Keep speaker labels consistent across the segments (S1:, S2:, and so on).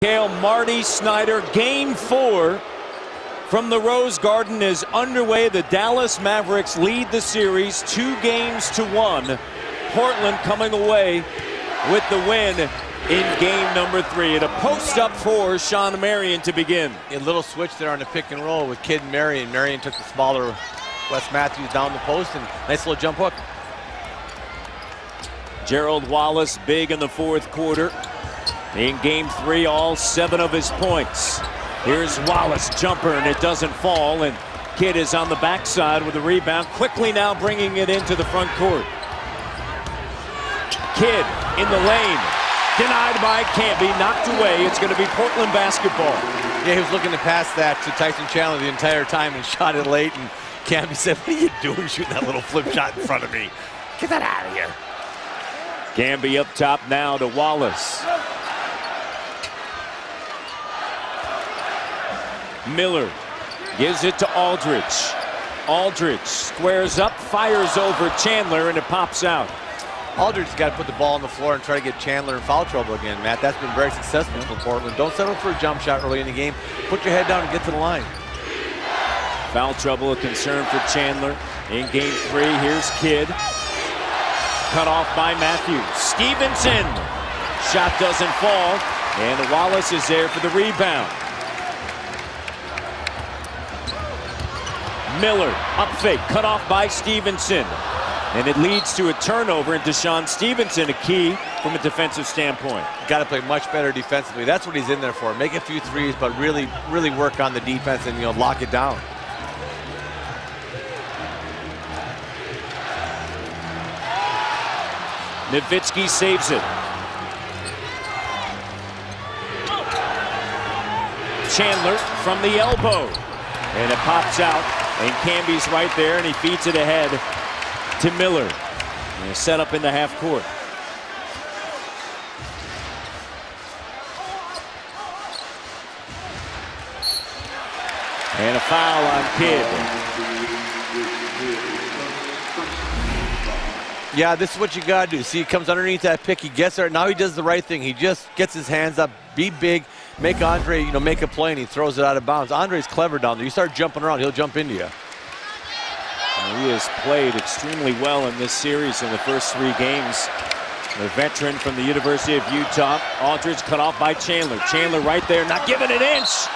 S1: Marty Snyder, game 4 from the Rose Garden is underway. The Dallas Mavericks lead the series 2-1. Portland coming away with the win in game number 3. And a post up for Sean Marion to begin.
S2: A little switch there on the pick and roll with Kidd and Marion. Marion took the smaller Wes Matthews down the post and nice little jump hook.
S1: Gerald Wallace big in the fourth quarter. In game 3, all 7 of his points. Here's Wallace, jumper, and it doesn't fall. And Kidd is on the backside with the rebound. Quickly now bringing it into the front court. Kidd in the lane. Denied by Camby, knocked away. It's going to be Portland basketball.
S2: Yeah, he was looking to pass that to Tyson Chandler the entire time and shot it late. And Camby said, "What are you doing shooting that little flip shot in front of me? Get that out of here."
S1: Camby up top now to Wallace. Miller gives it to Aldridge. Aldridge squares up, fires over Chandler, and it pops out.
S2: Aldridge's got to put the ball on the floor and try to get Chandler in foul trouble again, Matt. That's been very successful for Portland. Don't settle for a jump shot early in the game. Put your head down and get to the line.
S1: Foul trouble a concern for Chandler in game 3. Here's Kidd. Cut off by Matthews. Stevenson. Shot doesn't fall, and Wallace is there for the rebound. Miller, up fake, cut off by Stevenson. And it leads to a turnover, and Deshaun Stevenson, a key from a defensive standpoint.
S2: Got to play much better defensively. That's what he's in there for. Make a few threes, but really work on the defense and, lock it down.
S1: Nowitzki saves it. Chandler from the elbow. And it pops out. And Camby's right there, and he feeds it ahead to Miller. And set up in the half court. And a foul on Kidd.
S2: Yeah, this is what you got to do. See, he comes underneath that pick. He gets there. Now he does the right thing. He just gets his hands up, be big, make Andre, make a play, and he throws it out of bounds. Andre's clever down there. You start jumping around, he'll jump into you.
S1: And he has played extremely well in this series in the first 3 games. The veteran from the University of Utah. Aldridge cut off by Chandler. Chandler right there, not giving an inch.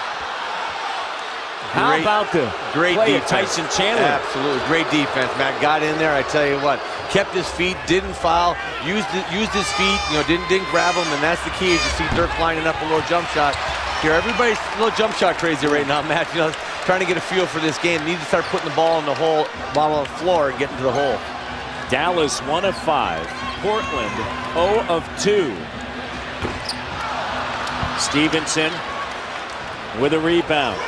S1: How about the
S2: great
S1: play
S2: defense.
S1: Of Tyson Chandler?
S2: Absolutely, great defense, Matt. Got in there, I tell you what. Kept his feet, didn't foul, used his feet, didn't grab him, and that's the key. You see Dirk lining up a little jump shot. Here, everybody's a little jump shot crazy right now, Matt. Trying to get a feel for this game. Need to start putting the ball in the hole, ball on the floor, and getting to the hole.
S1: Dallas 1 of 5. Portland 0 of 2. Stevenson with a rebound.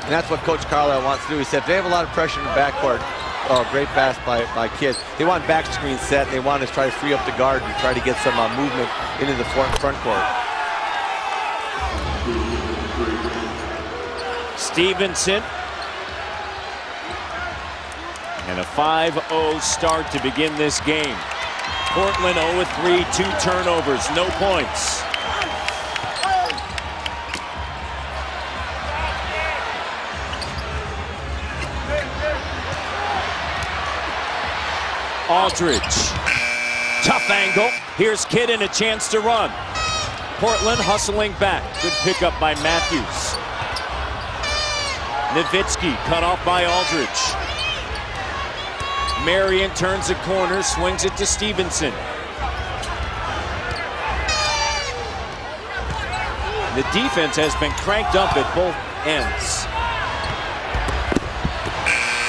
S2: And that's what Coach Carlisle wants to do. He said if they have a lot of pressure in the backcourt, great pass by Kidd. They want back screen set. They want to try to free up the guard and try to get some movement into the front court.
S1: Stevenson. And a 5-0 start to begin this game. Portland 0-3, 2 turnovers, no points. Aldridge. Tough angle. Here's Kidd and a chance to run. Portland hustling back. Good pickup by Matthews. Nowitzki cut off by Aldridge. Marion turns the corner, swings it to Stevenson. The defense has been cranked up at both ends.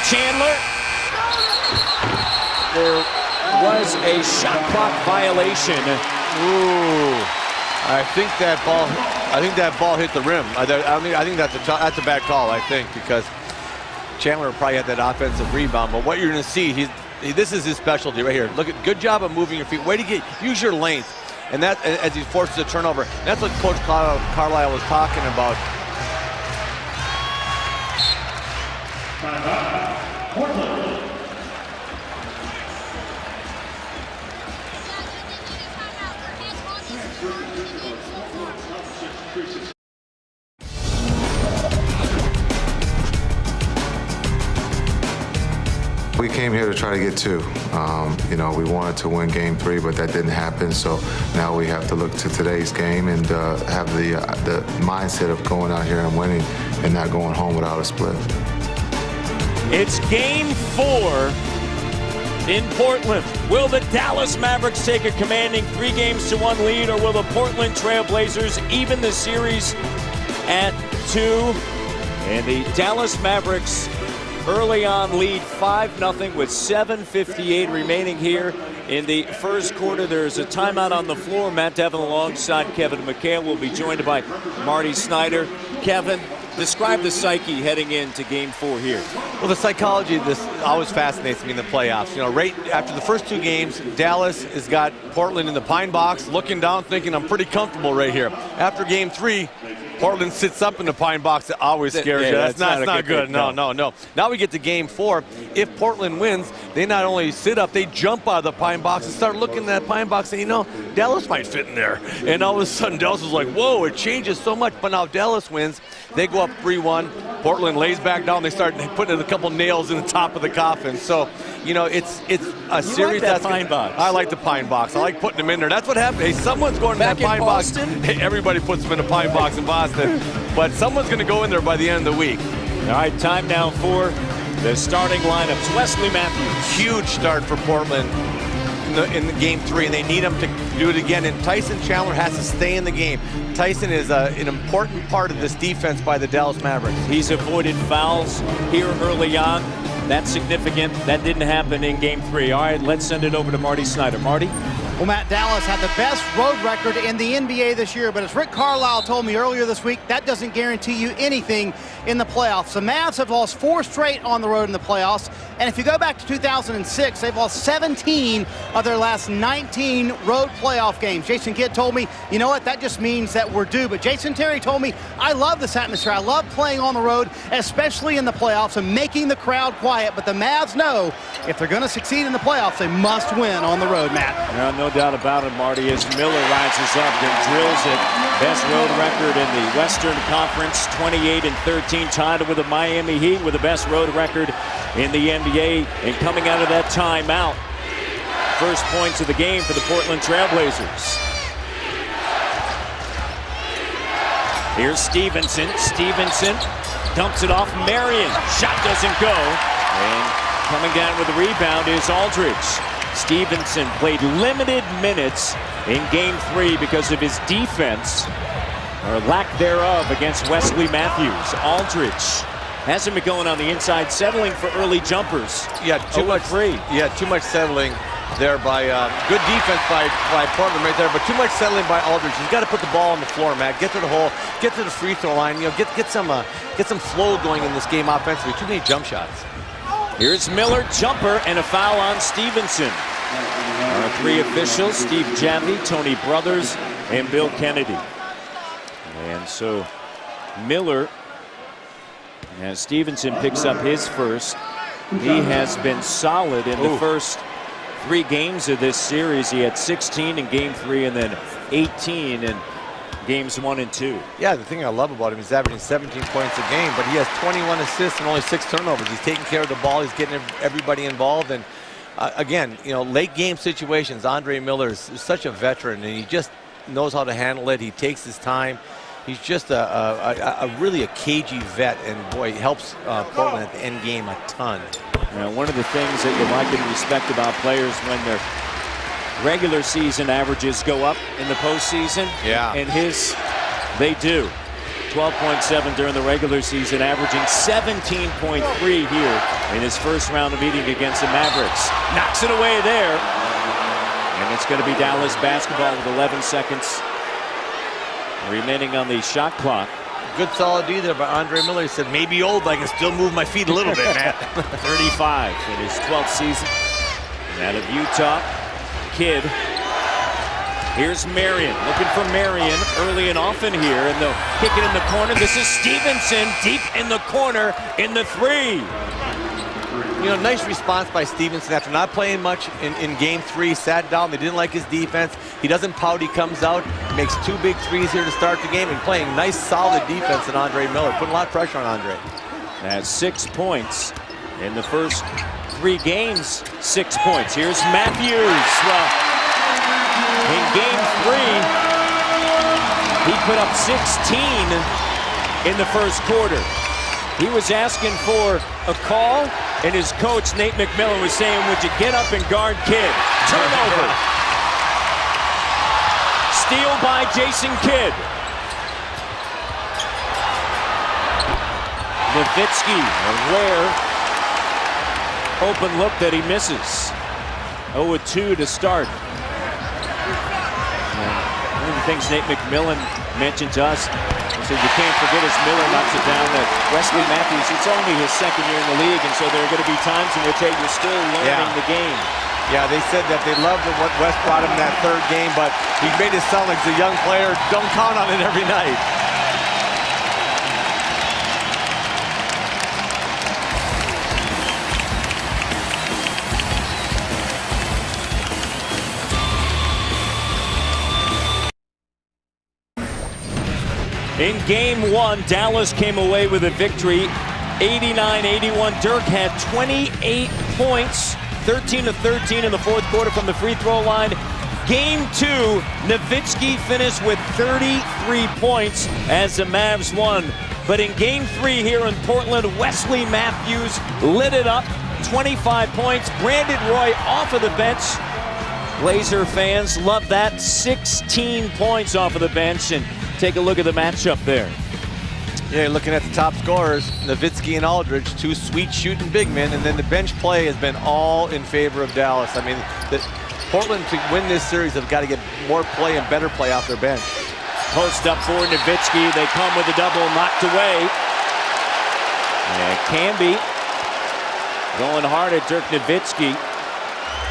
S1: Chandler. There was a shot clock violation.
S2: Ooh, I think that ball hit the rim. I think that's a bad call. I think because Chandler probably had that offensive rebound. But what you're going to see, this is his specialty right here. Look at good job of moving your feet. Way to use your length, and that as he forces a turnover. That's what Coach Carlisle was talking about.
S3: We came here to try to get 2. You know, we wanted to win Game 3, but that didn't happen. So now we have to look to today's game and have the mindset of going out here and winning and not going home without a split.
S1: It's Game 4 in Portland. Will the Dallas Mavericks take a commanding 3-1 lead, or will the Portland Trail Blazers even the series at 2? And the Dallas Mavericks early on lead 5-0 with 7:58 remaining here in the first quarter. There's a timeout on the floor. Matt Devin alongside Kevin McHale will be joined by Marty Snyder. Kevin, describe the psyche heading into Game 4 here.
S2: Well, the psychology of this always fascinates me in the playoffs. You know, right after the first 2 games, Dallas has got Portland in the pine box, looking down, thinking I'm pretty comfortable right here. After Game 3, Portland sits up in the pine box. That always scares you. That's not good. No. Now we get to Game 4. If Portland wins, they not only sit up, they jump out of the pine box and start looking at that pine box and, you know, Dallas might fit in there. And all of a sudden, Dallas is like, whoa, it changes so much. But now Dallas wins. They go up 3-1. Portland lays back down. They start putting a couple nails in the top of the coffin. So, you know, it's a series
S1: that's pine box.
S2: I like the pine box. I like putting them in there. That's what happened. Hey, someone's going to that pine box. Hey, everybody puts them in a pine box in Boston. But someone's going to go in there by the end of the week.
S1: All right, time now for the starting lineups. Wesley Matthews.
S2: Huge start for Portland in the Game 3, and they need him to do it again. And Tyson Chandler has to stay in the game. Tyson is an important part of this defense by the Dallas Mavericks.
S1: He's avoided fouls here early on. That's significant. That didn't happen in Game 3. All right, let's send it over to Marty Snyder. Marty?
S4: Well, Matt, Dallas had the best road record in the NBA this year, but as Rick Carlisle told me earlier this week, that doesn't guarantee you anything in the playoffs. The Mavs have lost 4 straight on the road in the playoffs, and if you go back to 2006, they've lost 17 of their last 19 road playoff games. Jason Kidd told me, you know what, that just means that we're due. But Jason Terry told me, I love this atmosphere. I love playing on the road, especially in the playoffs, and making the crowd quiet. But the Mavs know if they're going to succeed in the playoffs, they must win on the road, Matt.
S1: No doubt about it, Marty, as Miller rises up and drills it. Best road record in the Western Conference, 28-13, tied with the Miami Heat with the best road record in the NBA. And coming out of that timeout, first points of the game for the Portland Trail Blazers. Here's Stevenson. Stevenson dumps it off Marion. Shot doesn't go. And coming down with the rebound is Aldridge. Stevenson played limited minutes in Game 3 because of his defense, or lack thereof, against Wesley Matthews. Aldridge hasn't been going on the inside, settling for early jumpers.
S2: Yeah, too much settling there by good defense by Portland right there, but too much settling by Aldridge. He's got to put the ball on the floor, Matt. Get to the hole, get to the free throw line. You know, get some flow going in this game offensively. Too many jump shots.
S1: Here's Miller, jumper, and a foul on Stevenson. Our 3 officials, Steve Javy, Tony Brothers, and Bill Kennedy. And so Miller, as Stevenson picks up his first, he has been solid in the first 3 games of this series. He had 16 in Game 3 and then 18 in Games 1 and 2. Yeah,
S2: the thing I love about him, he's averaging 17 points a game, but he has 21 assists and only 6 turnovers. He's taking care of the ball. He's getting everybody involved. And again, you know, late game situations, Andre Miller is such a veteran, and he just knows how to handle it. He takes his time. He's just really a cagey vet, and boy, he helps Portland at the end game a ton.
S1: Now, one of the things that you like and respect about players when their regular season averages go up in the postseason, and they do. 12.7 during the regular season, averaging 17.3 here in his first round of meeting against the Mavericks. Knocks it away there. And it's going to be Dallas basketball with 11 seconds remaining on the shot clock.
S2: Good solid D there by Andre Miller. He said, maybe old, but I can still move my feet a little bit, Matt.
S1: 35 in his 12th season. And out of Utah, Kidd. Here's Marion, looking for Marion early and often here, and they'll kick it in the corner. This is Stevenson deep in the corner in the 3.
S2: nice response by Stevenson after not playing much in game 3. Sat down. They didn't like his defense. He doesn't pout. He comes out, makes 2 big threes here to start the game, and playing nice, solid defense on Andre Miller, putting a lot of pressure on Andre.
S1: Has 6 points in the first 3 games. 6 points. Here's Matthews. Well, in game 3, he put up 16 in the first quarter. He was asking for a call, and his coach, Nate McMillan, was saying, would you get up and guard Kidd? Turnover. Steal by Jason Kidd. Nowitzki, a rare open look that he misses. 0-2 to start. One of the things Nate McMillan mentioned to us, he said you can't forget as Miller knocks it down that Wesley Matthews, it's only his 2nd year in the league, and so there are going to be times in which you're still learning the game.
S2: Yeah, they said that they loved what West brought him in that 3rd game, but he made it sound like he's a young player. Don't count on it every night.
S1: In game 1, Dallas came away with a victory, 89-81. Dirk had 28 points, 13 of 13 in the 4th quarter from the free throw line. Game 2, Nowitzki finished with 33 points as the Mavs won. But in game 3 here in Portland, Wesley Matthews lit it up, 25 points. Brandon Roy off of the bench. Blazer fans love that, 16 points off of the bench. And take a look at the matchup there.
S2: Yeah, looking at the top scorers, Nowitzki and Aldridge, 2 sweet shooting big men, and then the bench play has been all in favor of Dallas. I mean, Portland to win this series have got to get more play and better play off their bench.
S1: Post up for Nowitzki. They come with a double, knocked away. And Camby going hard at Dirk Nowitzki.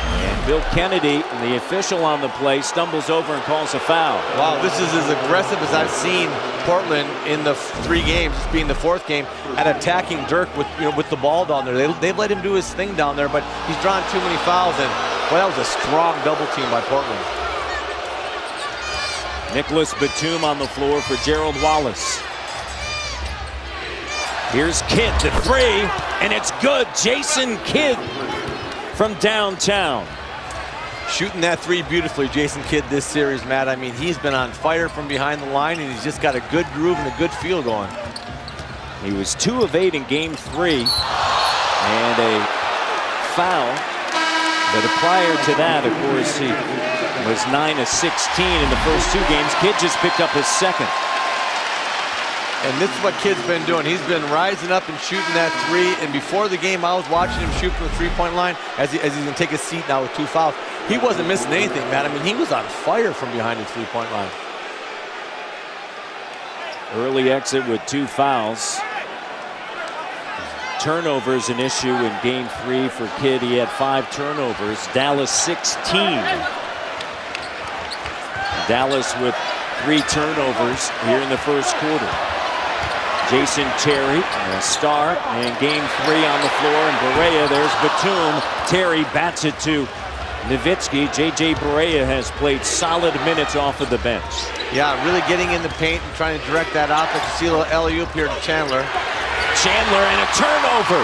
S1: And Bill Kennedy, the official on the play, stumbles over and calls a foul.
S2: Wow, this is as aggressive as I've seen Portland in the 3 games, this being the 4th game, at attacking Dirk with the ball down there. They've let him do his thing down there, but he's drawn too many fouls, and well, that was a strong double team by Portland.
S1: Nicholas Batum on the floor for Gerald Wallace. Here's Kidd, the 3, and it's good. Jason Kidd from downtown.
S2: Shooting that 3 beautifully, Jason Kidd, this series, Matt. I mean, he's been on fire from behind the line, and he's just got a good groove and a good feel going.
S1: He was 2 of 8 in game 3, and a foul. But prior to that, of course, he was 9 of 16 in the first 2 games. Kidd just picked up his 2nd.
S2: And this is what Kidd's been doing. He's been rising up and shooting that 3. And before the game, I was watching him shoot from the 3-point line as he's going to take a seat now with 2 fouls. He wasn't missing anything, man. I mean, he was on fire from behind the 3-point line.
S1: Early exit with 2 fouls. Turnovers an issue in game 3 for Kidd. He had 5 turnovers. Dallas 16. Dallas with 3 turnovers here in the first quarter. Jason Terry, a star, and game 3 on the floor. And Barea, there's Batum. Terry bats it to Nowitzki. J.J. Barea has played solid minutes off of the bench.
S2: Yeah, really getting in the paint and trying to direct that offense. You see a little alley-oop here to Chandler.
S1: Chandler and a turnover.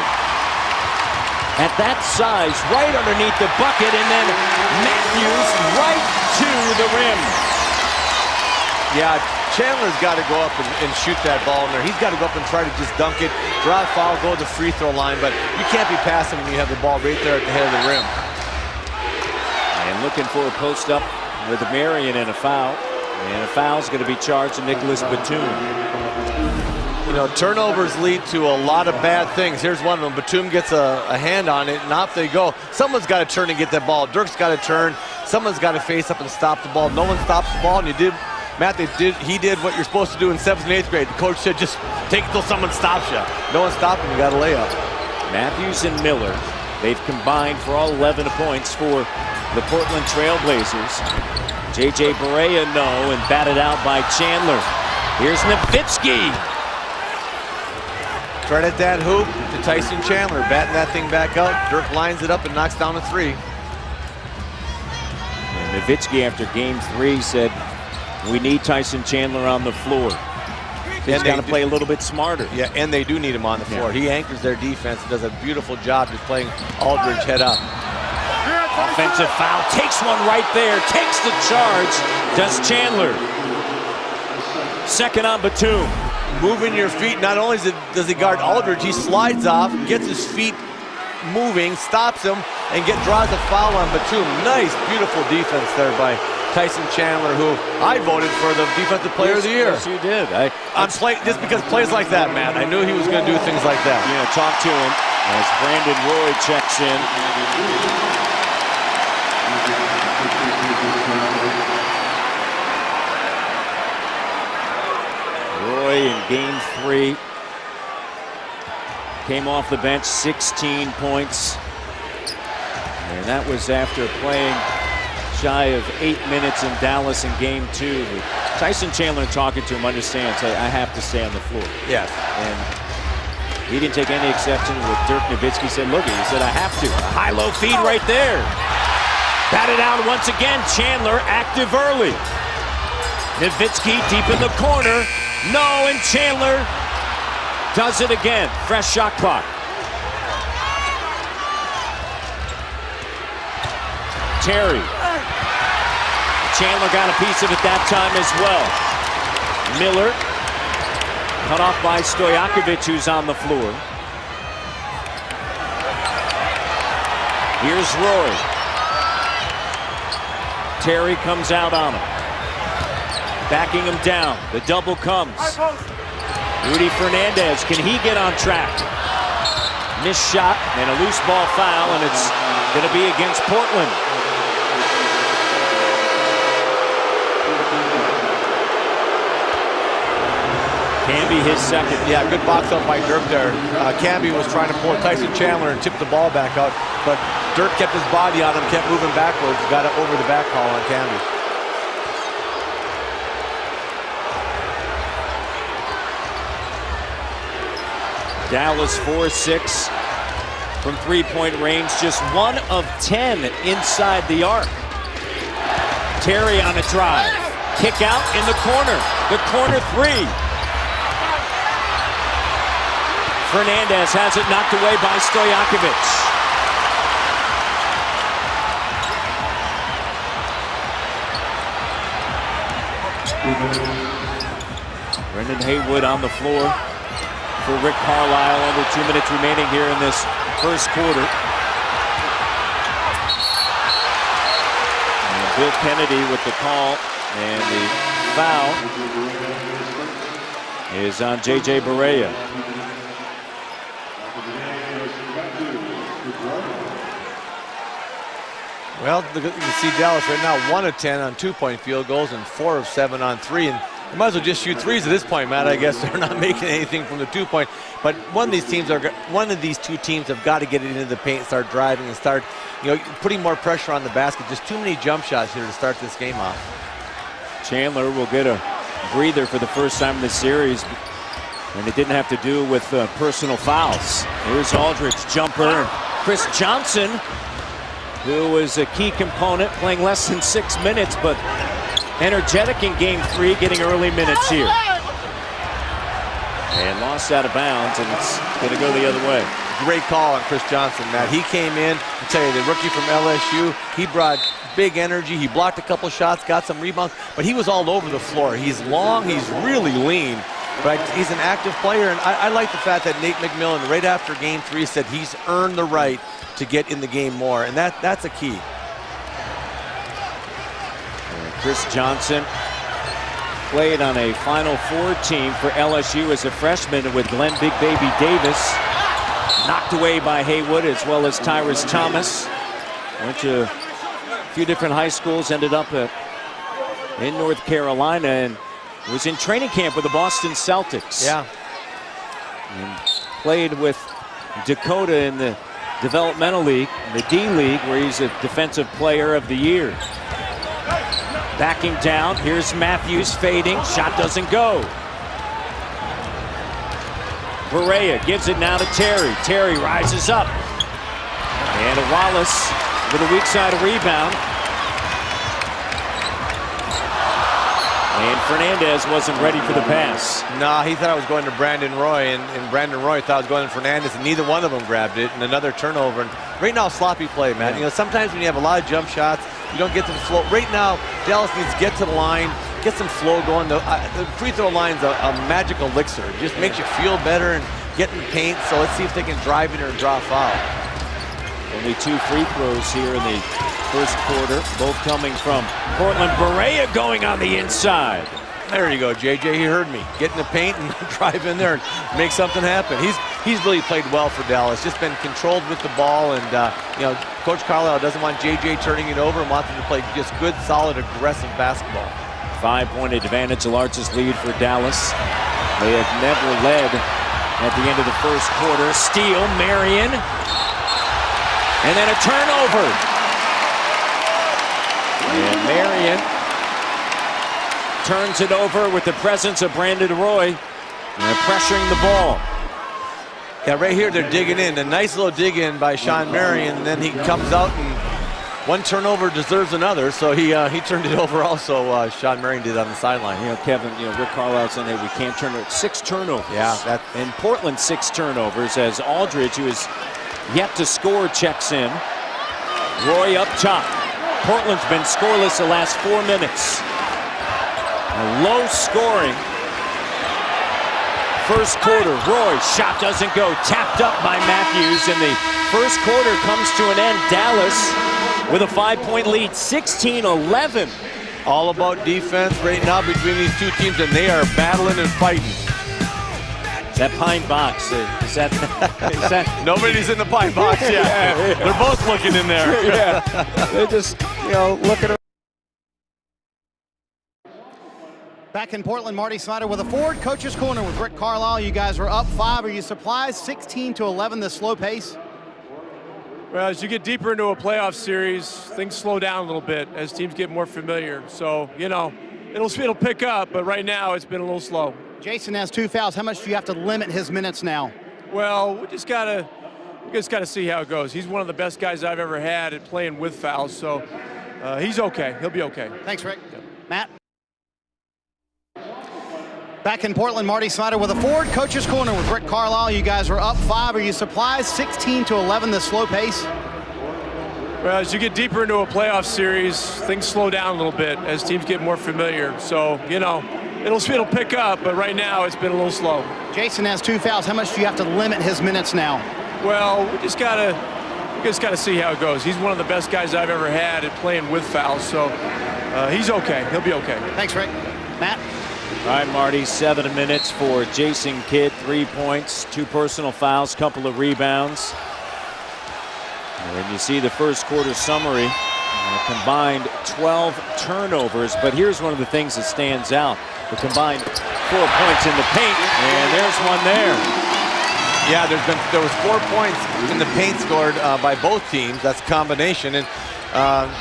S1: At that size, right underneath the bucket, and then Matthews right to the rim.
S2: Yeah, Chandler's got to go up and shoot that ball in there. He's got to go up and try to just dunk it, draw a foul, go to the free throw line, but you can't be passing when you have the ball right there at the head of the rim.
S1: And looking for a post up with Marion and a foul. And a foul's going to be charged to Nicholas Batum.
S2: You know, turnovers lead to a lot of bad things. Here's one of them. Batum gets a hand on it, and off they go. Someone's got to turn and get that ball. Dirk's got to turn. Someone's got to face up and stop the ball. No one stops the ball, and Matt, he did what you're supposed to do in 7th and 8th grade. The coach said just take it till someone stops you. No one stopped him, you got a layup.
S1: Matthews and Miller, they've combined for all 11 points for the Portland Trail Blazers. J.J. Barea, no, and batted out by Chandler. Here's Nowitzki.
S2: Credit that hoop to Tyson Chandler, batting that thing back out. Dirk lines it up and knocks down a three.
S1: And Nowitzki after game 3 said, we need Tyson Chandler on the floor. He's got to play a little bit smarter.
S2: Yeah, and they do need him on the floor. He anchors their defense and does a beautiful job just playing Aldridge head up.
S1: Offensive foul, takes one right there, takes the charge, does Chandler. Second on Batum.
S2: Moving your feet, not only does he guard Aldridge, he slides off, gets his feet moving, stops him, and draws a foul on Batum. Nice, beautiful defense there by Tyson Chandler, who I voted for the Defensive Player of the Year.
S1: Yes, you did.
S2: Just because plays like that, man. I knew he was going to do things like that.
S1: Yeah, talk to him as Brandon Roy checks in. Roy in game 3 came off the bench, 16 points. And that was after playing shy of 8 minutes in Dallas in game 2. Tyson Chandler talking to him understands, hey, I have to stay on the floor.
S2: Yes.
S1: And he didn't take any exception with Dirk Nowitzki. Said, look, he said, I have to. A high-low feed right there. Batted out once again. Chandler active early. Nowitzki deep in the corner. No, and Chandler does it again. Fresh shot clock. Terry. Chandler got a piece of it that time as well. Miller cut off by Stojakovic, who's on the floor. Here's Roy. Terry comes out on him. Backing him down. The double comes. Rudy Fernandez, can he get on track? Missed shot and a loose ball foul, and it's going to be against Portland. Camby his second.
S2: Yeah, good box up by Dirk there. Camby was trying to pull Tyson Chandler and tip the ball back out, but Dirk kept his body on him, kept moving backwards, got it over the back call on Camby.
S1: Dallas 4-6 from three-point range, just 1 of 10 inside the arc. Terry on a drive. Kick out in the corner. The corner 3. Fernandez has it knocked away by Stojakovic. Brendan Haywood on the floor for Rick Carlisle. Under 2 minutes remaining here in this first quarter. And Bill Kennedy with the call, and the foul is on J.J. Barea.
S2: Well, you can see Dallas right now 1 of 10 on 2-point field goals and 4 of 7 on 3. And you might as well just shoot threes at this point, Matt. I guess they're not making anything from the 2-point. But one of these two teams have got to get it into the paint, start driving, and start, putting more pressure on the basket. Just too many jump shots here to start this game off.
S1: Chandler will get a breather for the first time in the series, and it didn't have to do with personal fouls. Here's Aldridge, jumper. Chris Johnson, who was a key component, playing less than 6 minutes, but energetic in game 3, getting early minutes here. And lost out of bounds, and it's going to go the other way.
S2: Great call on Chris Johnson, Matt. He came in, I tell you, the rookie from LSU, he brought big energy. He blocked a couple shots, got some rebounds, but he was all over the floor. He's long, he's really lean, but he's an active player, and I like the fact that Nate McMillan, right after game 3, said he's earned the right to get in the game more, and that's a key.
S1: Chris Johnson played on a Final Four team for LSU as a freshman with Glenn Big Baby Davis. Knocked away by Haywood as well as Tyrus Thomas. Went to a few different high schools, ended up in North Carolina, and was in training camp with the Boston Celtics.
S2: Yeah.
S1: And played with Dakota in the developmental league, the D League, where he's a defensive player of the year. Backing down, here's Matthews fading, shot doesn't go. Barea gives it now to Terry. Terry rises up. And Wallace with a weak side rebound. And Fernandez wasn't ready for the pass.
S2: Nah, he thought I was going to Brandon Roy, and Brandon Roy thought I was going to Fernandez, and neither one of them grabbed it, and another turnover. And right now, sloppy play, man.
S1: Yeah.
S2: You know, sometimes when you have a lot of jump shots, you don't get to the flow. Right now, Dallas needs to get to the line, get some flow going. The free throw line's a magical elixir. It just makes you feel better and get in the paint. So let's see if they can drive in or draw foul.
S1: Only 2 free throws here in the first quarter, both coming from Portland. Barea going on the inside.
S2: There you go, JJ. He heard me. Get in the paint and drive in there and make something happen. He's really played well for Dallas. Just been controlled with the ball, and you know, Coach Carlisle doesn't want JJ turning it over and wants him to play just good, solid, aggressive basketball.
S1: 5-point advantage, the largest lead for Dallas. They have never led at the end of the first quarter. Steal, Marion, and then a turnover. And Marion turns it over with the presence of Brandon Roy. And they're pressuring the ball.
S2: Yeah, right here they're digging in. A nice little dig in by Sean Marion, and then he comes out, and one turnover deserves another. So he turned it over also. Sean Marion did on the sideline.
S1: You know, Kevin, you know, Rick Carlisle saying, hey, we can't turn it. 6 turnovers.
S2: Yeah,
S1: in Portland, 6 turnovers as Aldridge, who is yet to score, checks in. Roy up top. Portland's been scoreless the last 4 minutes. A low scoring first quarter. Roy, shot doesn't go. Tapped up by Matthews, and the first quarter comes to an end. Dallas with a 5-point lead, 16-11.
S2: All about defense right now between these two teams, and they are battling and fighting.
S1: Is that Pine Box? Is that
S2: Nobody's in the Pine Box yet.
S1: Yeah.
S2: They're both looking in there.
S1: Yeah, they're just, you know, looking around.
S4: Back in Portland, Marty Snyder with a Ford Coach's Corner with Rick Carlisle. You guys are up 5. Are you surprised? 16-11, this slow pace?
S5: Well, as you get deeper into a playoff series, things slow down a little bit as teams get more familiar. So, you know, it'll pick up, but right now it's been a little slow.
S4: Jason has 2 fouls. How much do you have to limit his minutes now?
S5: Well, we just gotta see how it goes. He's one of the best guys I've ever had at playing with fouls, so he's okay. He'll be okay.
S4: Thanks, Rick. Matt? Back in Portland, Marty Snyder with a Ford Coach's Corner with Rick Carlisle. You guys are up 5. Are you surprised? 16-11, this slow pace?
S5: Well, as you get deeper into a playoff series, things slow down a little bit as teams get more familiar. So, you know, it'll pick up, but right now it's been a little slow.
S4: Jason has 2 fouls. How much do you have to limit his minutes now?
S5: Well, we just gotta see how it goes. He's one of the best guys I've ever had at playing with fouls, so he's okay. He'll be okay.
S4: Thanks, Rick. Matt?
S1: All right, Marty, 7 minutes for Jason Kidd. 3 points, 2 personal fouls, couple of rebounds. And you see the first quarter summary. Combined 12 turnovers, but here's one of the things that stands out. The combined 4 points in the paint, and there's one there.
S2: Yeah, there was 4 points in the paint scored by both teams. That's a combination, and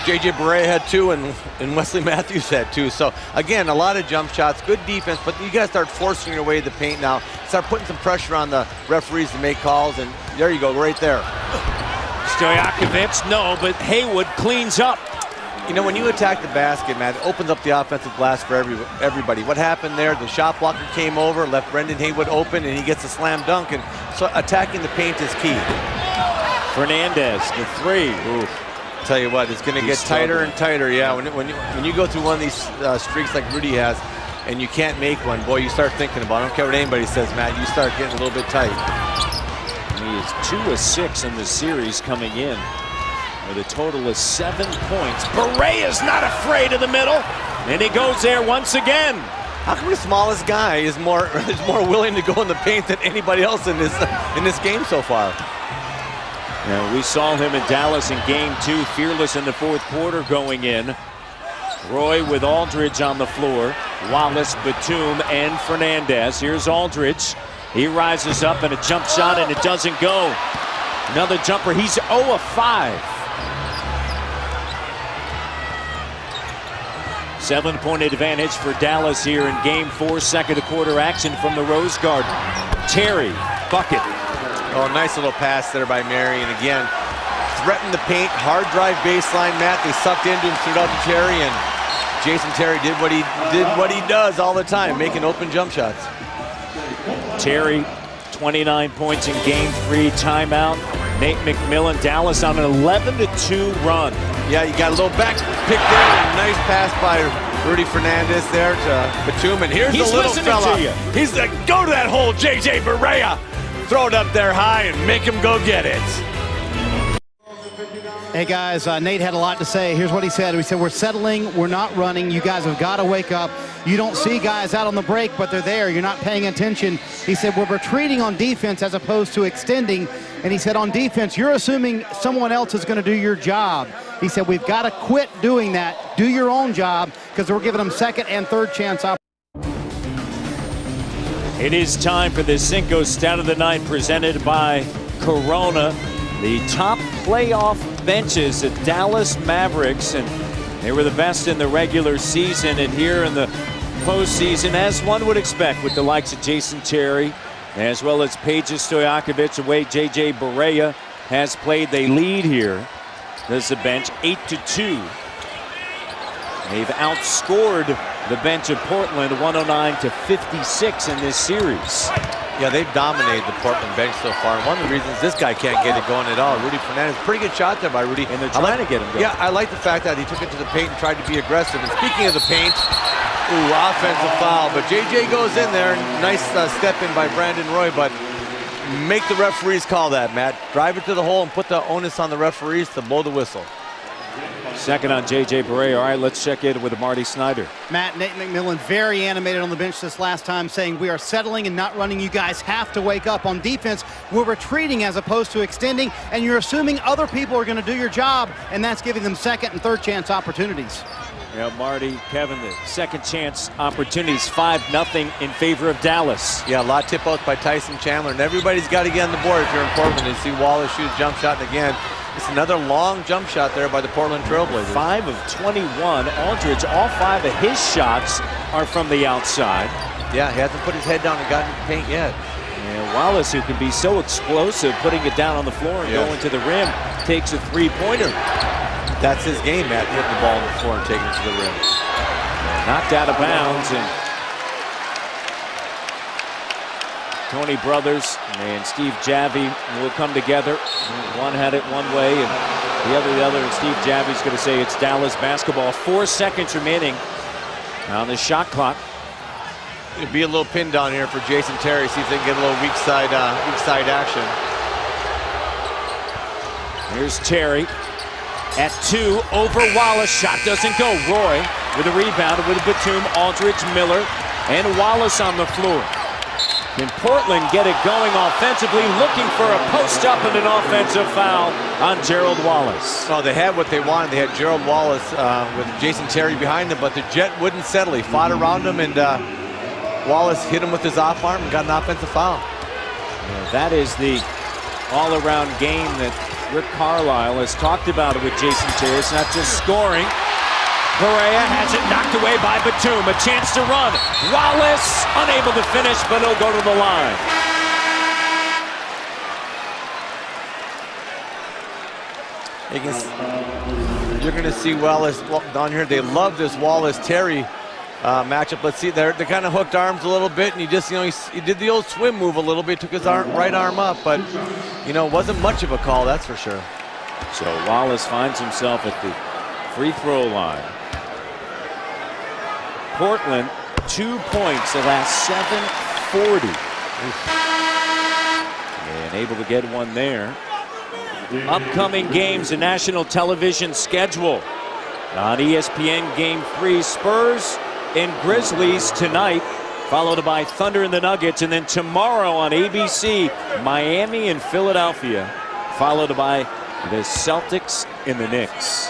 S2: JJ Barea had 2, and Wesley Matthews had 2. So again, a lot of jump shots, good defense, but you got to start forcing your way to the paint now. Start putting some pressure on the referees to make calls, and there you go, right there.
S1: Stojakovic, no, but Haywood cleans up.
S2: You know, when you attack the basket, man, it opens up the offensive glass for everybody. What happened there? The shot blocker came over, left Brendan Haywood open, and he gets a slam dunk. And so attacking the paint is key.
S1: Fernandez, the 3.
S2: Ooh. Tell you what, it's going to get tighter and tighter. Yeah, when you go through one of these streaks like Rudy has, and you can't make one, boy, you start thinking about it. I don't care what anybody says, Matt. You start getting a little bit tight.
S1: And he is 2 of 6 in the series coming in, with a total of 7 points. Barea's not afraid of the middle, and he goes there once again.
S2: How come the smallest guy is more willing to go in the paint than anybody else in this game so far?
S1: Now, we saw him in Dallas in Game 2, fearless in the fourth quarter going in. Roy with Aldridge on the floor, Wallace, Batum, and Fernandez. Here's Aldridge. He rises up, and a jump shot, and it doesn't go. Another jumper. He's 0 of 5. 7-point advantage for Dallas here in Game 4, second quarter action from the Rose Garden. Terry bucket.
S2: Oh, nice little pass there by Mary. And again, threatened the paint, hard drive baseline, Matt. They sucked into him, threw it out to Terry, and Jason Terry did what he does all the time, making open jump shots.
S1: Terry, 29 points in game 3, timeout. Nate McMillan, Dallas on an 11-2 run.
S2: Yeah, you got a little back pick there, and a nice pass by Rudy Fernandez there to Batum. And here's the little fella. He's like, go to that hole, JJ Barea. Throw it up there high and make him go get it.
S4: Hey guys, Nate had a lot to say. Here's what he said. He said, we're settling, we're not running. You guys have got to wake up. You don't see guys out on the break, but they're there. You're not paying attention. He said, we're retreating on defense as opposed to extending. And he said, on defense, you're assuming someone else is going to do your job. He said, we've got to quit doing that. Do your own job, because we're giving them second and third chance opportunities.
S1: It is time for the Cinco Stat of the Night presented by Corona. The top playoff benches at Dallas Mavericks, and they were the best in the regular season and here in the postseason, as one would expect, with the likes of Jason Terry, as well as Peja Stojakovic. The way JJ Barea has played, they lead here. There's the bench 8-2. They've outscored the bench of Portland 109-56 in this series.
S2: Yeah, they've dominated the Portland bench so far. And one of the reasons this guy can't get it going at all, Rudy Fernandez, pretty good shot there by Rudy.
S1: And they're trying to get him going.
S2: Yeah, I like the fact that he took it to the paint and tried to be aggressive. And speaking of the paint, offensive foul. But JJ goes in there. Nice step in by Brandon Roy, but make the referees call that, Matt. Drive it to the hole and put the onus on the referees to blow the whistle.
S1: Second on JJ Barea. All right, let's check in with Marty Snyder.
S4: Matt, Nate McMillan very animated on the bench this last time, saying we are settling and not running. You guys have to wake up. On defense, we're retreating as opposed to extending, and you're assuming other people are going to do your job, and that's giving them second and third chance opportunities.
S1: Yeah, Marty, Kevin, the second chance opportunities, 5-0 in favor of Dallas.
S2: Yeah, a lot of tip-outs by Tyson Chandler, and everybody's got to get on the board if you're in Portland. You see Wallace shoot a jump shot, and again, it's another long jump shot there by the Portland Trailblazers.
S1: 5 of 21. Aldridge, all 5 of his shots are from the outside.
S2: Yeah, he hasn't put his head down and gotten in the paint yet.
S1: And Wallace, who can be so explosive, putting it down on the floor and going to the rim, takes a three-pointer.
S2: That's his game, Matt, hitting the ball on the floor and taking it to the rim.
S1: Knocked out of bounds, and Tony Brothers and Steve Javie will come together. One had it one way and the other, and Steve Javie's going to say it's Dallas basketball. 4 seconds remaining on the shot clock.
S2: It'd be a little pin down here for Jason Terry, see if they can get a little weak side action.
S1: Here's Terry at 2 over Wallace. Shot doesn't go. Roy with a rebound with Batum, Aldridge, Miller, and Wallace on the floor. Can Portland get it going offensively? Looking for a post-up and an offensive foul on Gerald Wallace.
S2: Oh, they had what they wanted. They had Gerald Wallace with Jason Terry behind him, but the Jet wouldn't settle. He fought around him, and Wallace hit him with his off arm and got an offensive foul.
S1: Yeah, that is the all-around game that Rick Carlisle has talked about it with Jason Terry. It's not just scoring. Barea has it knocked away by Batum. A chance to run. Wallace unable to finish, but he'll go to the line.
S2: You're going to see Wallace down here. They love this Wallace-Terry matchup. Let's see, they kind of hooked arms a little bit, and he just, he did the old swim move a little bit, took his right arm up, but, wasn't much of a call, that's for sure.
S1: So Wallace finds himself at the free throw line. Portland, 2 points the last 7:40. And able to get one there. Upcoming games, the national television schedule. On ESPN, Game 3, Spurs and Grizzlies tonight, followed by Thunder and the Nuggets. And then tomorrow on ABC, Miami and Philadelphia, followed by the Celtics and the Knicks.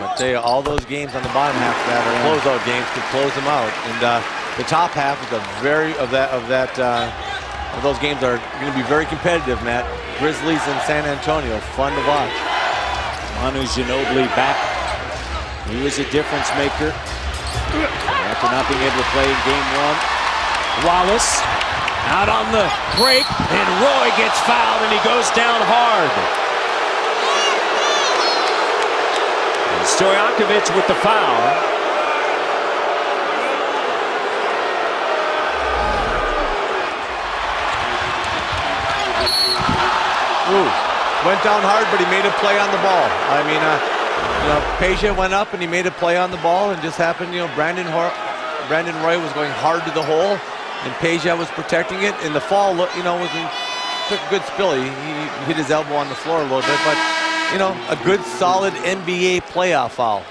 S2: I'll tell you, all those games on the bottom half of that are closeout games to close them out. And the top half of those games are going to be very competitive, Matt. Grizzlies and San Antonio, fun to watch.
S1: Manu Ginobili back. He was a difference maker after not being able to play in game 1. Wallace Out on the break, and Roy gets fouled, and he goes down hard. And Stojakovic with the foul.
S2: Went down hard, but he made a play on the ball. I mean, Peja went up and he made a play on the ball, and just happened, Brandon Roy was going hard to the hole, and Peja was protecting it. And the fall, took a good spill. He hit his elbow on the floor a little bit, but a good, solid NBA playoff foul.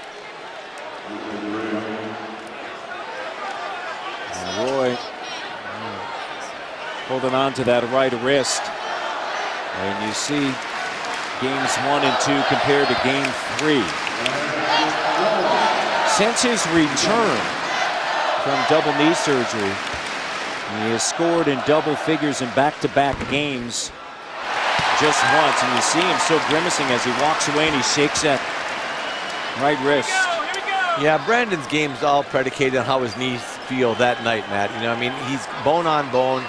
S1: And Roy holding on to that right wrist, and you see games 1 and 2 compared to game 3. Since his return from double knee surgery, he has scored in double figures in back-to-back games just once, and you see him still grimacing as he walks away and he shakes that right wrist.
S2: Yeah, Brandon's game's all predicated on how his knees feel that night, Matt. He's bone on bone.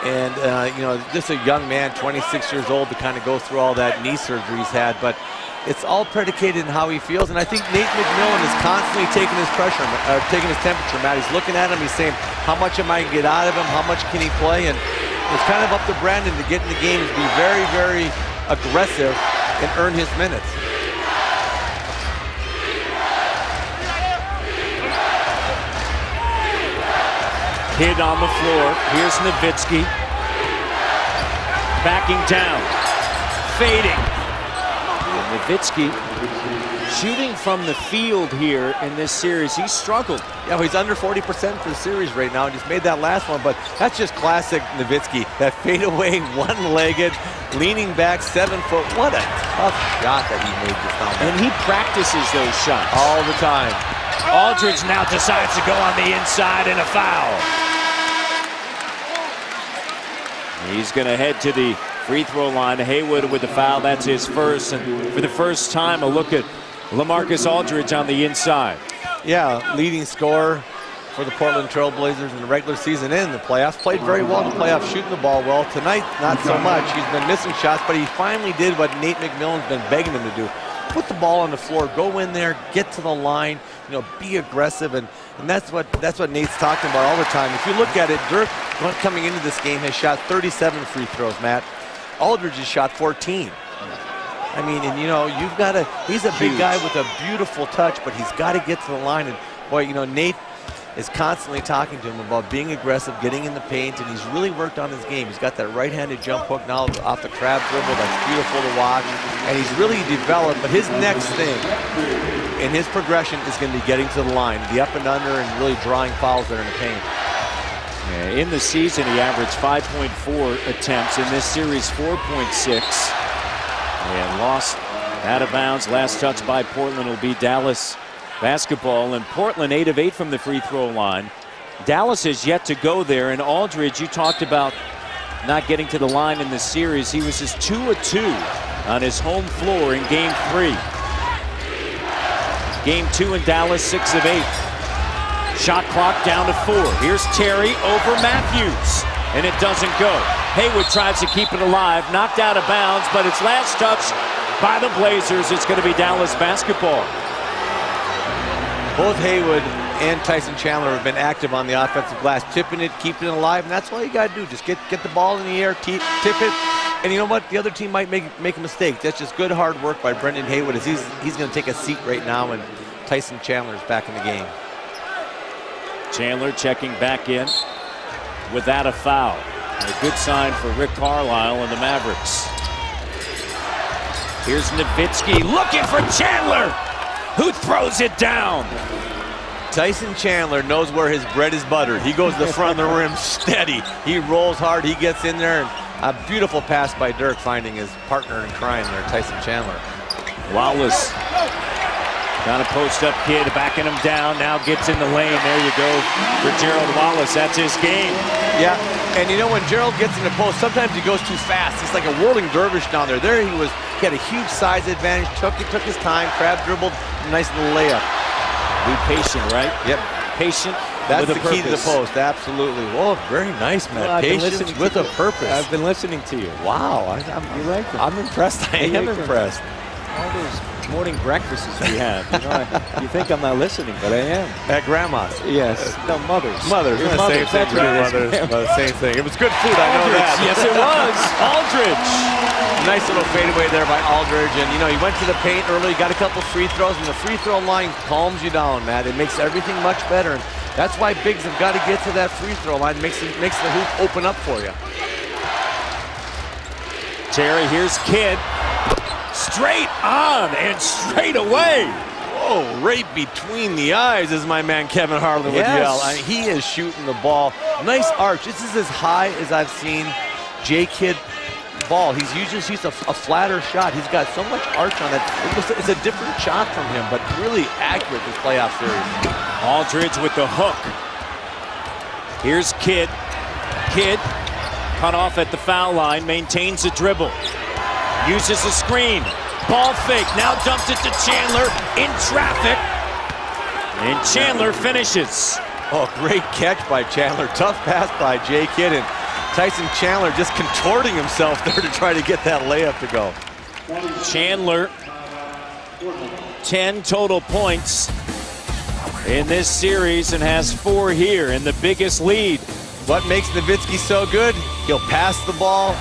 S2: And, just a young man, 26 years old, to kind of go through all that knee surgery he's had. But it's all predicated on how he feels. And I think Nate McMillan is constantly taking his taking his temperature, Matt. He's looking at him. He's saying, how much am I going to get out of him? How much can he play? And it's kind of up to Brandon to get in the games, be very, very aggressive, and earn his minutes.
S1: Hit on the floor. Here's Nowitzki. Backing down. Fading. And Nowitzki shooting from the field here in this series. He struggled.
S2: Yeah, well, he's under 40% for the series right now. Just made that last one, but that's just classic Nowitzki. That fadeaway, one-legged, leaning back, 7 foot. What a tough shot that he made just now.
S1: And he practices those shots
S2: all the time.
S1: Aldridge now decides to go on the inside, and a foul. He's going to head to the free throw line. Haywood with the foul. That's his first. And for the first time, a look at LaMarcus Aldridge on the inside.
S2: Yeah, leading scorer for the Portland Trail Blazers in the regular season and in the playoffs. Played very well in the playoffs, shooting the ball well. Tonight, not so much. He's been missing shots, but he finally did what Nate McMillan's been begging him to do. Put the ball on the floor, go in there, get to the line, be aggressive, and that's what Nate's talking about all the time. If you look at it, Dirk, coming into this game, has shot 37 free throws, Matt. Aldridge has shot 14. I mean, and you've got to, he's a big guy with a beautiful touch, but he's got to get to the line. And boy, Nate is constantly talking to him about being aggressive, getting in the paint, and he's really worked on his game. He's got that right-handed jump hook now off the crab dribble. That's beautiful to watch. And he's really developed, but his next thing in his progression is going to be getting to the line, the up and under, and really drawing fouls that are in the paint.
S1: Yeah, in the season, he averaged 5.4 attempts. In this series, 4.6. And lost out of bounds. Last touch by Portland will be Dallas basketball. And Portland 8 of 8 from the free throw line. Dallas has yet to go there. And Aldridge, you talked about not getting to the line in this series. He was just 2 of 2 on his home floor in game 3. Game 2 in Dallas, 6 of 8. Shot clock down to 4. Here's Terry over Matthews, and it doesn't go. Haywood tries to keep it alive, knocked out of bounds, but it's last touch by the Blazers. It's going to be Dallas basketball.
S2: Both Haywood and Tyson Chandler have been active on the offensive glass, tipping it, keeping it alive, and that's all you got to do. Just get the ball in the air, tip it, and you know what? The other team might make a mistake. That's just good hard work by Brendan Haywood, as he's going to take a seat right now, and Tyson Chandler's back in the game.
S1: Chandler checking back in without a foul. A good sign for Rick Carlisle and the Mavericks. Here's Nowitzki looking for Chandler, who throws it down.
S2: Tyson Chandler knows where his bread is buttered. He goes to the front of the rim steady. He rolls hard. He gets in there. And a beautiful pass by Dirk, finding his partner in crime there, Tyson Chandler.
S1: Wallace. Got a post-up kid, backing him down, now gets in the lane. There you go for Gerald Wallace. That's his game.
S2: Yeah, and when Gerald gets in the post, sometimes he goes too fast. He's like a whirling dervish down there. He had a huge size advantage, took his time, crab dribbled, nice little layup.
S1: Be patient, right?
S2: Yep.
S1: Patient,
S2: That's
S1: with
S2: the
S1: a
S2: key to the
S1: purpose.
S2: post, absolutely. Oh, very nice, Matt.
S1: Well, I've been
S2: Patience
S1: listening
S2: with
S1: to
S2: a purpose.
S1: I've been listening to you.
S2: Wow,
S1: You like it?
S2: I'm impressed. I am impressed.
S1: All those morning breakfasts we have. You know, you think I'm not listening, but I am.
S2: At Grandma's.
S1: Yes. No, mothers.
S2: Mothers.
S1: Your
S2: The
S1: mothers.
S2: same thing.
S1: That's right.
S2: Grandmothers. Same thing. It was good food, I know
S1: Aldridge.
S2: that.
S1: Yes, it was. Aldridge.
S2: Nice little fadeaway there by Aldridge. And, you know, he went to the paint early, got a couple free throws, and the free throw line calms you down, Matt. It makes everything much better. And that's why bigs have got to get to that free throw line. Makes the hoop open up for you.
S1: Terry, here's Kidd. Straight on and straight away.
S2: Whoa, right between the eyes, as my man Kevin Harlan would yell. I mean, he is shooting the ball. Nice arch. This is as high as I've seen J. Kidd ball. He's usually shoots a flatter shot. He's got so much arch on it. It's a different shot from him, but really accurate this playoff series.
S1: Aldridge with the hook. Here's Kidd. Kidd cut off at the foul line, maintains the dribble. Uses a screen. Ball fake. Now dumps it to Chandler in traffic. And Chandler finishes.
S2: Oh, great catch by Chandler. Tough pass by J. Kidd, and Tyson Chandler just contorting himself there to try to get that layup to go.
S1: Chandler, 10 total points in this series and has 4 here in the biggest lead.
S2: What makes Nowitzki so good? He'll pass the ball.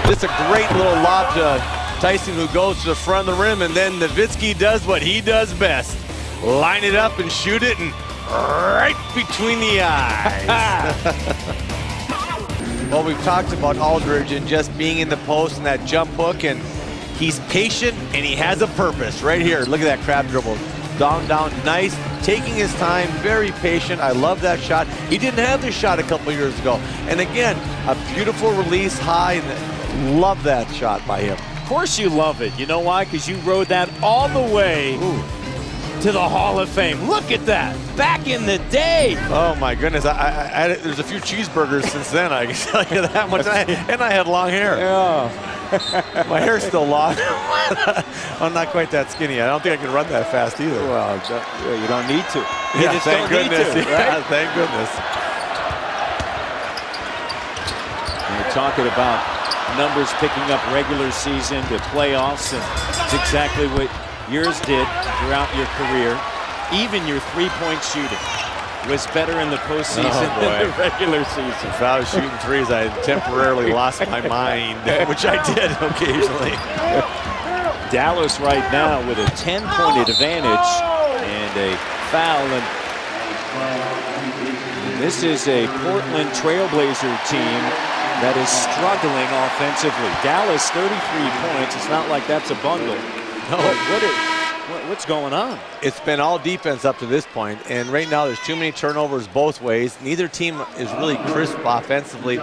S2: Just a great little lob to Tyson, who goes to the front of the rim, and then Nowitzki does what he does best. Line it up and shoot it, and right between the eyes. Well, we've talked about Aldridge and just being in the post and that jump hook, and he's patient and he has a purpose right here. Look at that crab dribble. Down, nice, taking his time, very patient. I love that shot. He didn't have this shot a couple years ago. And again, a beautiful release high, and love that shot by him.
S1: Of course you love it. You know why? Because you rode that all the way to the Hall of Fame. Look at that. Back in the day.
S2: Oh my goodness, there's a few cheeseburgers since then, I can tell you that much. And I had long hair.
S1: Yeah.
S2: My hair's still long. I'm not quite that skinny. I don't think I can run that fast either.
S1: Well, you don't need to. You just
S2: thank
S1: don't
S2: goodness.
S1: need to, right?
S2: Yeah, thank goodness.
S1: You're talking about numbers picking up regular season to playoffs, and it's exactly what yours did throughout your career. Even your three-point shooting was better in the postseason than the regular season.
S2: If I was shooting threes, I temporarily lost my mind, which I did occasionally.
S1: Dallas right now with a 10-point advantage and a foul. And this is a Portland Trailblazer team that is struggling offensively. Dallas 33 points. It's not like that's a bundle. No, what's going on?
S2: It's been all defense up to this point, and right now there's too many turnovers both ways. Neither team is really crisp offensively.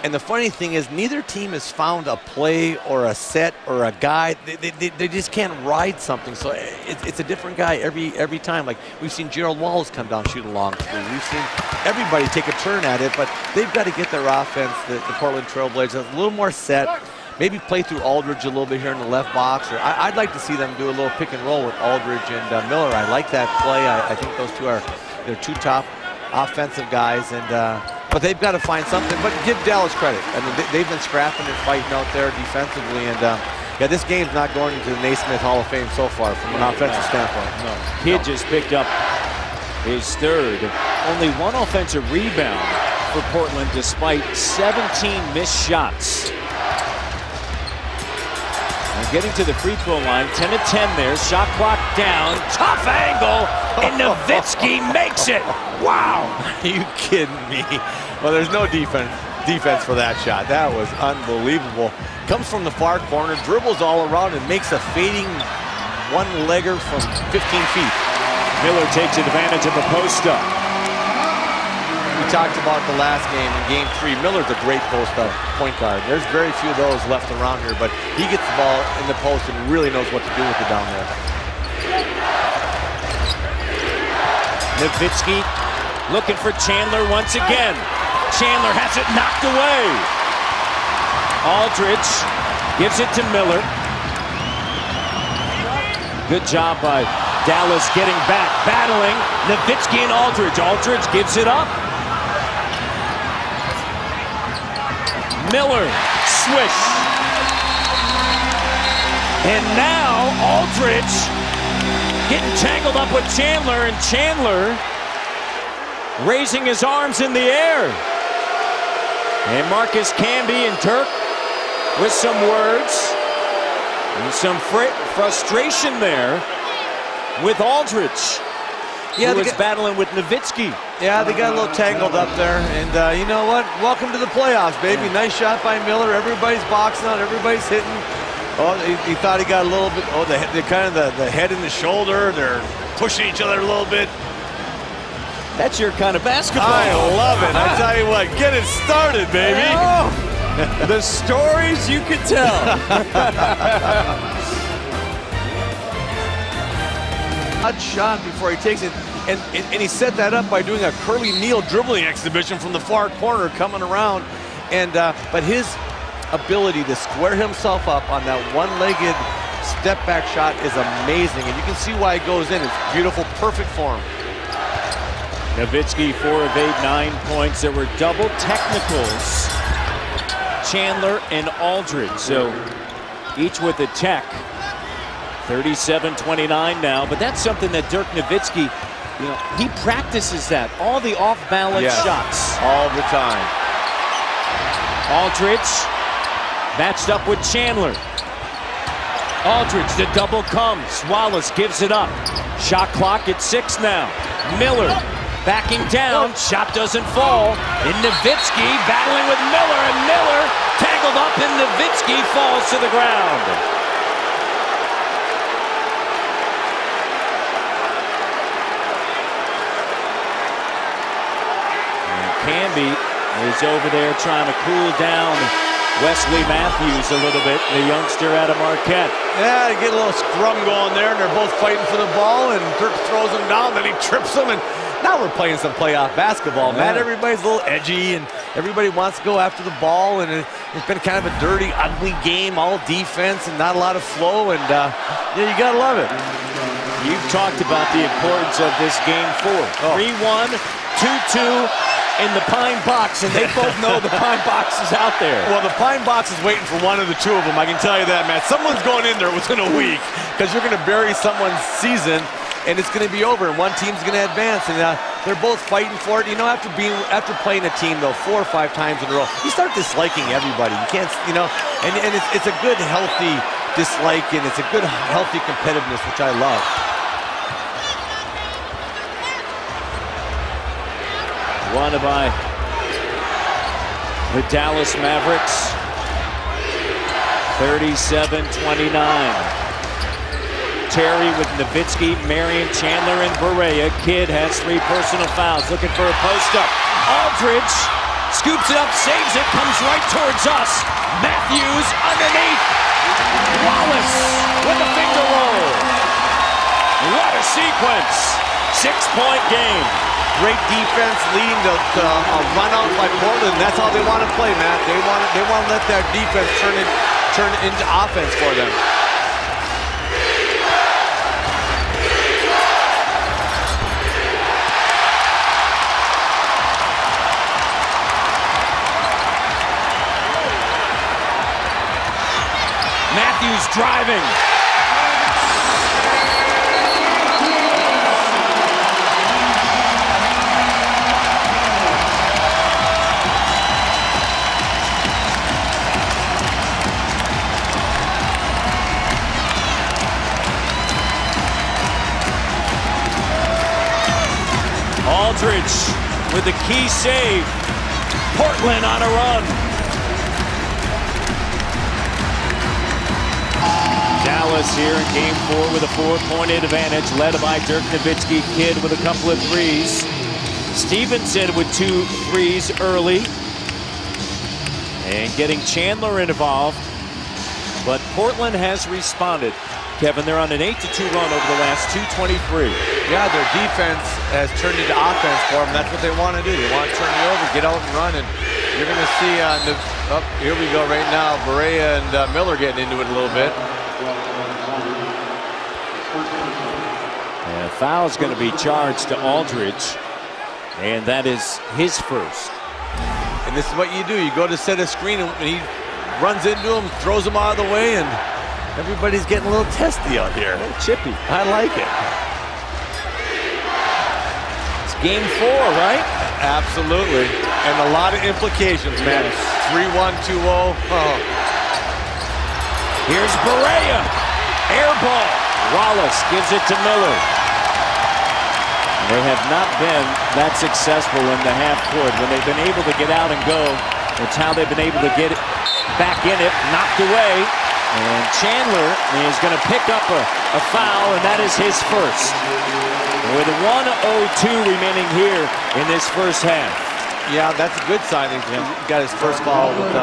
S2: And the funny thing is, neither team has found a play or a set or a guy. They just can't ride something. So it's a different guy every time. Like, we've seen Gerald Wallace come down, shoot a long three. We've seen everybody take a turn at it, but they've got to get their offense, the Portland Trailblazers, a little more set. Maybe play through Aldridge a little bit here in the left box. Or I'd like to see them do a little pick and roll with Aldridge and Miller. I like that play. I think those two are their two top offensive guys, and but they've got to find something. But give Dallas credit. I mean, they've been scrapping and fighting out there defensively, and yeah, this game's not going into the Naismith Hall of Fame so far from an offensive standpoint.
S1: No. Kidd just picked up his third. Only one offensive rebound for Portland despite 17 missed shots. Now getting to the free throw line, 10 of 10 there. Shot clock down, tough angle, and Nowitzki makes it. Wow.
S2: Are you kidding me? Well, there's no defense for that shot. That was unbelievable. Comes from the far corner, dribbles all around, and makes a fading one-legger from 15 feet.
S1: Miller takes advantage of a post-up.
S2: We talked about the last game, in Game 3. Miller's a great post-up point guard. There's very few of those left around here, but he gets the ball in the post and really knows what to do with it down there.
S1: Nowitzki looking for Chandler once again. Chandler has it knocked away. Aldridge gives it to Miller. Good job by Dallas getting back, battling. Nowitzki and Aldridge. Aldridge gives it up. Miller, swish. And now Aldridge getting tangled up with Chandler, and Chandler raising his arms in the air. And Marcus Camby and Dirk with some words and some frustration there with Aldridge, who was battling with Nowitzki.
S2: Yeah, they got a little tangled up there, and you know what? Welcome to the playoffs, baby. Nice shot by Miller. Everybody's boxing out. Everybody's hitting. Oh, he thought he got a little bit. Oh, the kind of the head and the shoulder. They're pushing each other a little bit.
S1: That's your kind of basketball.
S2: I love it. I tell you what, get it started, baby.
S1: Oh, the stories you could tell.
S2: Odd shot before he takes it, and he set that up by doing a curly kneel dribbling exhibition from the far corner, coming around, and but his ability to square himself up on that one-legged step-back shot is amazing, and you can see why it goes in. It's beautiful, perfect form.
S1: Nowitzki 4 of 8, 9 points. There were double technicals. Chandler and Aldridge, so each with a tech. 37-29 now, but that's something that Dirk Nowitzki, you know, he practices that. All the off-balance shots.
S2: All the time.
S1: Aldridge matched up with Chandler. Aldridge, the double comes. Wallace gives it up. Shot clock at 6 now. Miller backing down. Shot doesn't fall. And Nowitzki battling with Miller, and Miller tangled up, and Nowitzki falls to the ground. Camby is over there trying to cool down Wesley Matthews a little bit, the youngster out of Marquette.
S2: Yeah, they get a little scrum going there, and they're both fighting for the ball, and Dirk throws him down, then he trips him, and now we're playing some playoff basketball, man. Everybody's a little edgy, and everybody wants to go after the ball, and it's been kind of a dirty, ugly game, all defense, and not a lot of flow, and yeah, you gotta love it.
S1: You've talked about the importance of this game 4. 3-1, 2-2. In the Pine Box, and they both know the Pine Box is out there.
S2: Well, the Pine Box is waiting for one of the two of them, I can tell you that, Matt. Someone's going in there within a week, because you're going to bury someone's season, and it's going to be over, and one team's going to advance, and they're both fighting for it. You know, after playing a team, though, 4 or 5 times in a row, you start disliking everybody. You can't, you know, and it's a good, healthy dislike, and it's a good, healthy competitiveness, which I love.
S1: Won by the Dallas Mavericks, 37-29. Terry with Nowitzki, Marion, Chandler, and Barea. Kidd has 3 personal fouls, looking for a post-up. Aldridge scoops it up, saves it, comes right towards us. Matthews underneath. Wallace with a finger roll. What a sequence. 6-point game.
S2: Great defense leading to a run out by Portland. That's how they want to play, Matt. They want to let that defense turn it into offense for them.
S1: Matthews driving. Aldridge with the key save. Portland on a run. Dallas here in game 4 with a 4-point advantage, led by Dirk Nowitzki. Kidd with a couple of threes. Stevenson with 2 threes early. And getting Chandler involved. But Portland has responded. Kevin, they're on an 8-2 run over the last 2:23.
S2: Yeah, their defense has turned into offense for them. That's what they want to do. They want to turn you over, get out and run, and you're going to see here we go right now. Barea and Miller getting into it a little bit.
S1: foul's going to be charged to Aldridge, and that is his first.
S2: And this is what you do. You go to set a screen, and he runs into him, throws him out of the way, and everybody's getting a little testy out here.
S1: A little chippy.
S2: I like it.
S1: It's game 4, right?
S2: Absolutely. And a lot of implications, man. 3-1, 2-0. Oh.
S1: Here's Barea. Air ball. Wallace gives it to Miller. They have not been that successful in the half court. When they've been able to get out and go, it's how they've been able to get it back in it, knocked away. And Chandler is going to pick up a foul, and that is his first. With 1:02 remaining here in this first half.
S2: Yeah, that's a good sign. He got his first foul with,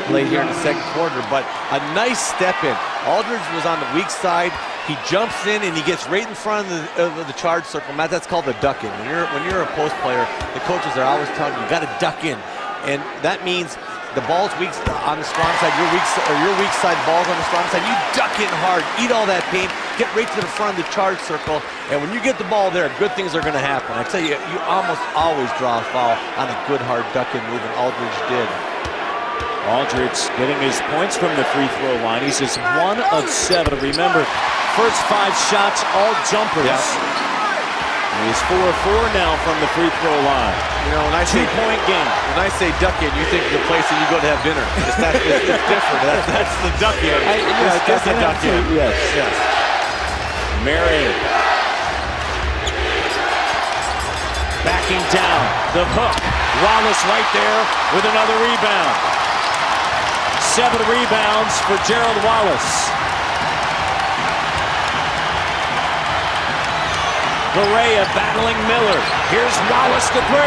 S2: late here in the second quarter, but a nice step in. Aldridge was on the weak side. He jumps in and he gets right in front of the charge circle. Matt, that's called the duck in. When you're a post player, the coaches are always telling you, you got to duck in, and that means the ball's weak on the strong side, your weak side ball's on the strong side. You duck in hard, eat all that pain, get right to the front of the charge circle, and when you get the ball there, good things are going to happen. I tell you, you almost always draw a foul on a good hard duck in move, and Aldridge did.
S1: Aldridge getting his points from the free throw line. He's just 1 of 7. Remember, first 5 shots, all jumpers.
S2: Yeah.
S1: He's 4 of 4 now from the free throw line.
S2: You know, when I say
S1: 2-point game.
S2: When I say duck in, you think of the place that you go to have dinner. It's different. That's the duck in. That's the duck in.
S1: Yes.
S2: Yes.
S1: Marion. Backing down. The hook. Wallace right there with another rebound. 7 rebounds for Gerald Wallace. Barea battling Miller. Here's Wallace to 3.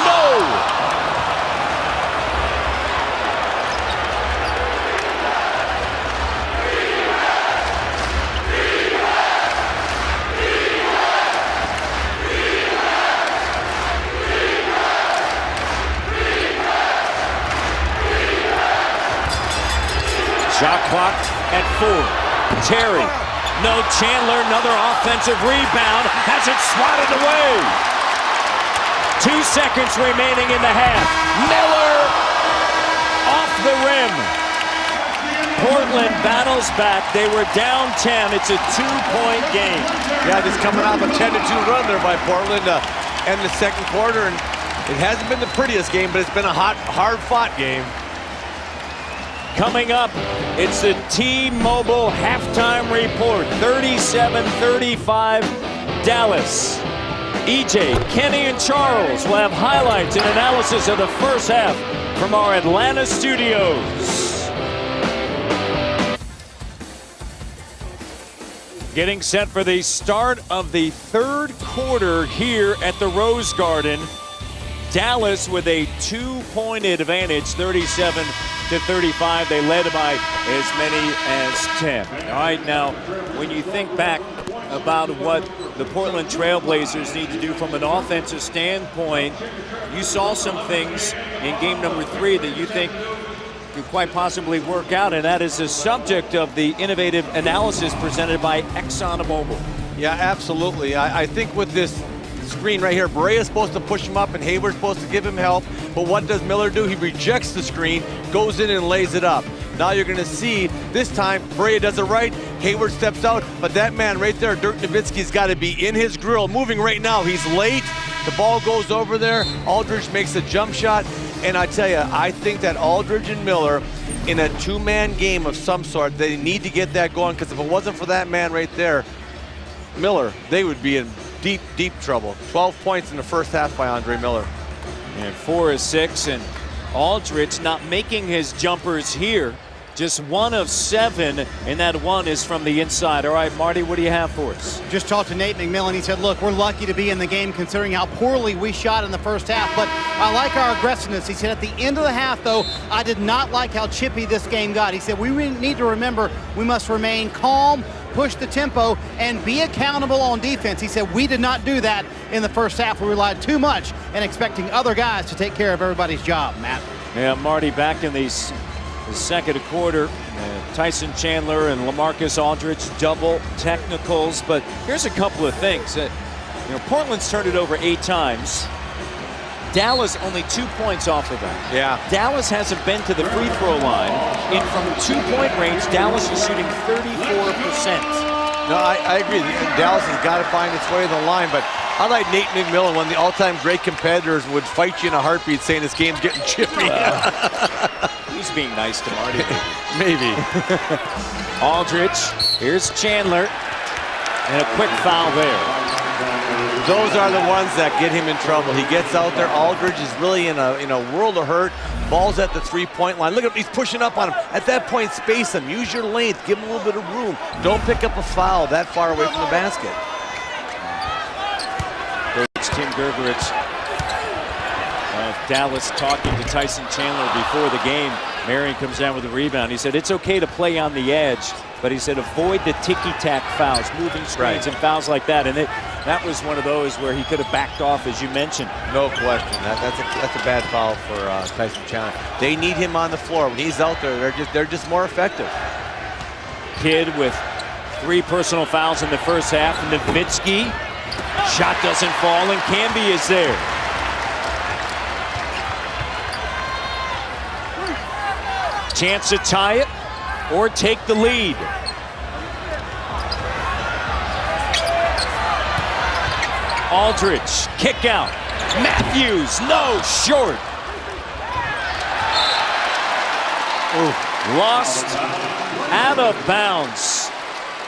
S1: No! Shot clock at 4. Terry. No, Chandler, another offensive rebound, has it swatted away. 2 seconds remaining in the half. Miller off the rim. Portland battles back. They were down 10. It's a 2-point game.
S2: Yeah, just coming off a 10-2 run there by Portland to end the second quarter. And it hasn't been the prettiest game, but it's been a hard-fought game.
S1: Coming up, it's the T-Mobile halftime report. 37-35 Dallas. EJ, Kenny, and Charles will have highlights and analysis of the first half from our Atlanta studios. Getting set for the start of the third quarter here at the Rose Garden. Dallas with a 2-point advantage, 37-35. They led by as many as 10. All right, now, when you think back about what the Portland Trailblazers need to do from an offensive standpoint, you saw some things in game number 3 that you think could quite possibly work out, and that is the subject of the innovative analysis presented by ExxonMobil.
S2: Yeah, absolutely. I think with this screen right here, Barea's supposed to push him up and Hayward's supposed to give him help, but what does Miller do? He rejects the screen, goes in and lays it up. Now you're going to see this time Barea does it right, Hayward steps out, but that man right there, Dirk Nowitzki's got to be in his grill, moving right now. He's late, the ball goes over there, Aldridge makes a jump shot, and I tell you, I think that Aldridge and Miller in a 2-man game of some sort, they need to get that going, because if it wasn't for that man right there, Miller, they would be in deep, deep trouble. 12 points in the first half by Andre Miller.
S1: And 4 of 6, and Aldridge not making his jumpers here. Just 1 of 7, and that 1 is from the inside. All right, Marty, what do you have for us?
S4: Just talked to Nate McMillan. He said, look, we're lucky to be in the game considering how poorly we shot in the first half, but I like our aggressiveness. He said at the end of the half, though, I did not like how chippy this game got. He said we need to remember we must remain calm, push the tempo, and be accountable on defense. He said we did not do that in the first half. We relied too much and expecting other guys to take care of everybody's job, Matt.
S1: Yeah, Marty, back in these the second quarter. Tyson Chandler and LaMarcus Aldridge double technicals, but here's a couple of things. Portland's turned it over 8 times. Dallas only 2 points off of that.
S2: Yeah.
S1: Dallas hasn't been to the free throw line. And from 2-point range, Dallas is shooting 34%.
S2: No, I agree. Dallas has got to find its way to the line, but I like Nate McMillan, one of the all-time great competitors, would fight you in a heartbeat saying this game's getting chippy.
S1: He's being nice to Marty.
S2: Maybe.
S1: Aldridge, here's Chandler, and a quick foul there.
S2: Those are the ones that get him in trouble. He gets out there. Aldridge is really in a world of hurt. Ball's at the 3-point line. Look at him, he's pushing up on him. At that point, space him. Use your length. Give him a little bit of room. Don't pick up a foul that far away from the basket.
S1: It's Tim Gerberitz of Dallas talking to Tyson Chandler before the game. Marion comes down with a rebound. He said it's okay to play on the edge, but he said avoid the ticky-tack fouls, moving screens and fouls like that. And that was one of those where he could have backed off, as you mentioned.
S2: No question. That's a bad foul for Tyson Chandler. They need him on the floor. When he's out there, they're just more effective.
S1: Kidd with 3 personal fouls in the first half. Nowitzki, shot doesn't fall, and Camby is there. Chance to tie it or take the lead. Aldridge, kick out. Matthews, no, short. Lost out of bounds.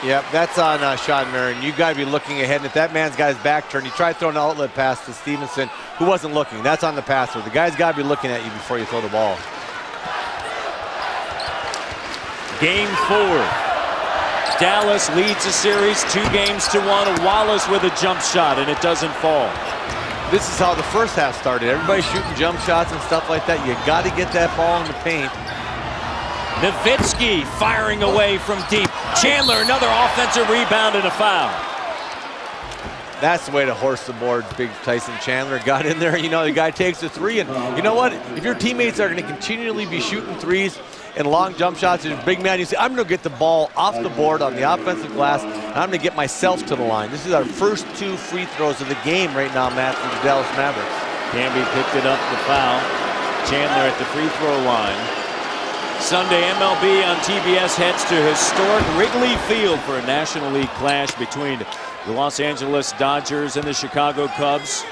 S2: Yep, that's on Sean Marion. You got to be looking ahead. And if that man's got his back turned, he tried throwing an outlet pass to Stevenson, who wasn't looking. That's on the passer. The guy's got to be looking at you before you throw the ball.
S1: Game 4. Dallas leads the series 2-1. Wallace with a jump shot, and it doesn't fall.
S2: This is how the first half started. Everybody's shooting jump shots and stuff like that. You got to get that ball in the paint.
S1: Nowitzki firing away from deep. Chandler, another offensive rebound and a foul.
S2: That's the way to horse the board. Big Tyson Chandler got in there. The guy takes a 3, and you know what? If your teammates are going to continually be shooting 3s and long jump shots, and big man, you say, I'm going to get the ball off the board on the offensive glass, and I'm going to get myself to the line. This is our first 2 free throws of the game right now, Matt, for the Dallas Mavericks.
S1: Camby picked it up, the foul. Chandler at the free throw line. Sunday, MLB on TBS heads to historic Wrigley Field for a National League clash between the Los Angeles Dodgers and the Chicago Cubs.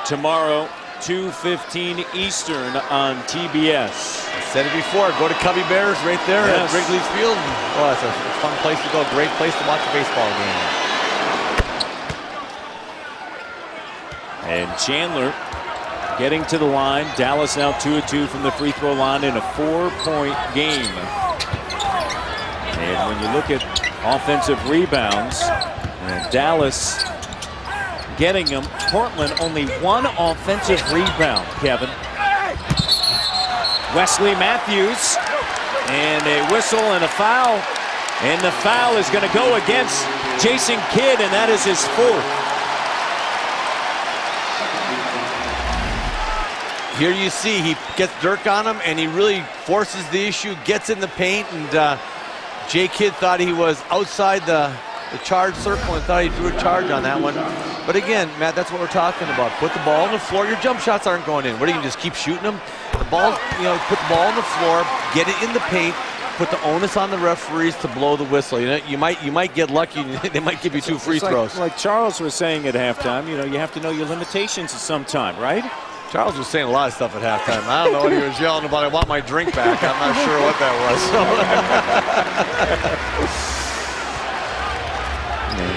S1: Tomorrow, 2:15 Eastern on TBS.
S2: I said it before, go to Cubby Bears right there at Wrigley Field. Oh, it's a fun place to go, great place to watch a baseball game.
S1: And Chandler getting to the line. Dallas now 2-2 from the free throw line in a 4-point game. And when you look at offensive rebounds, Dallas getting them. Portland only 1 offensive rebound, Kevin. Wesley Matthews, and a whistle and a foul. And the foul is going to go against Jason Kidd, and that is his 4th.
S2: Here you see he gets Dirk on him, and he really forces the issue, gets in the paint, and Jay Kidd thought he was outside the charge circle and thought he drew a charge on that one. But again, Matt, that's what we're talking about. Put the ball on the floor. Your jump shots aren't going in. What, are you going to just keep shooting them? The ball, put the ball on the floor, get it in the paint, put the onus on the referees to blow the whistle. You might get lucky. They might give you 2 free throws.
S1: Like Charles was saying at halftime, you have to know your limitations at some time, right?
S2: Charles was saying a lot of stuff at halftime. I don't know what he was yelling about. I want my drink back. I'm not sure what that
S1: was.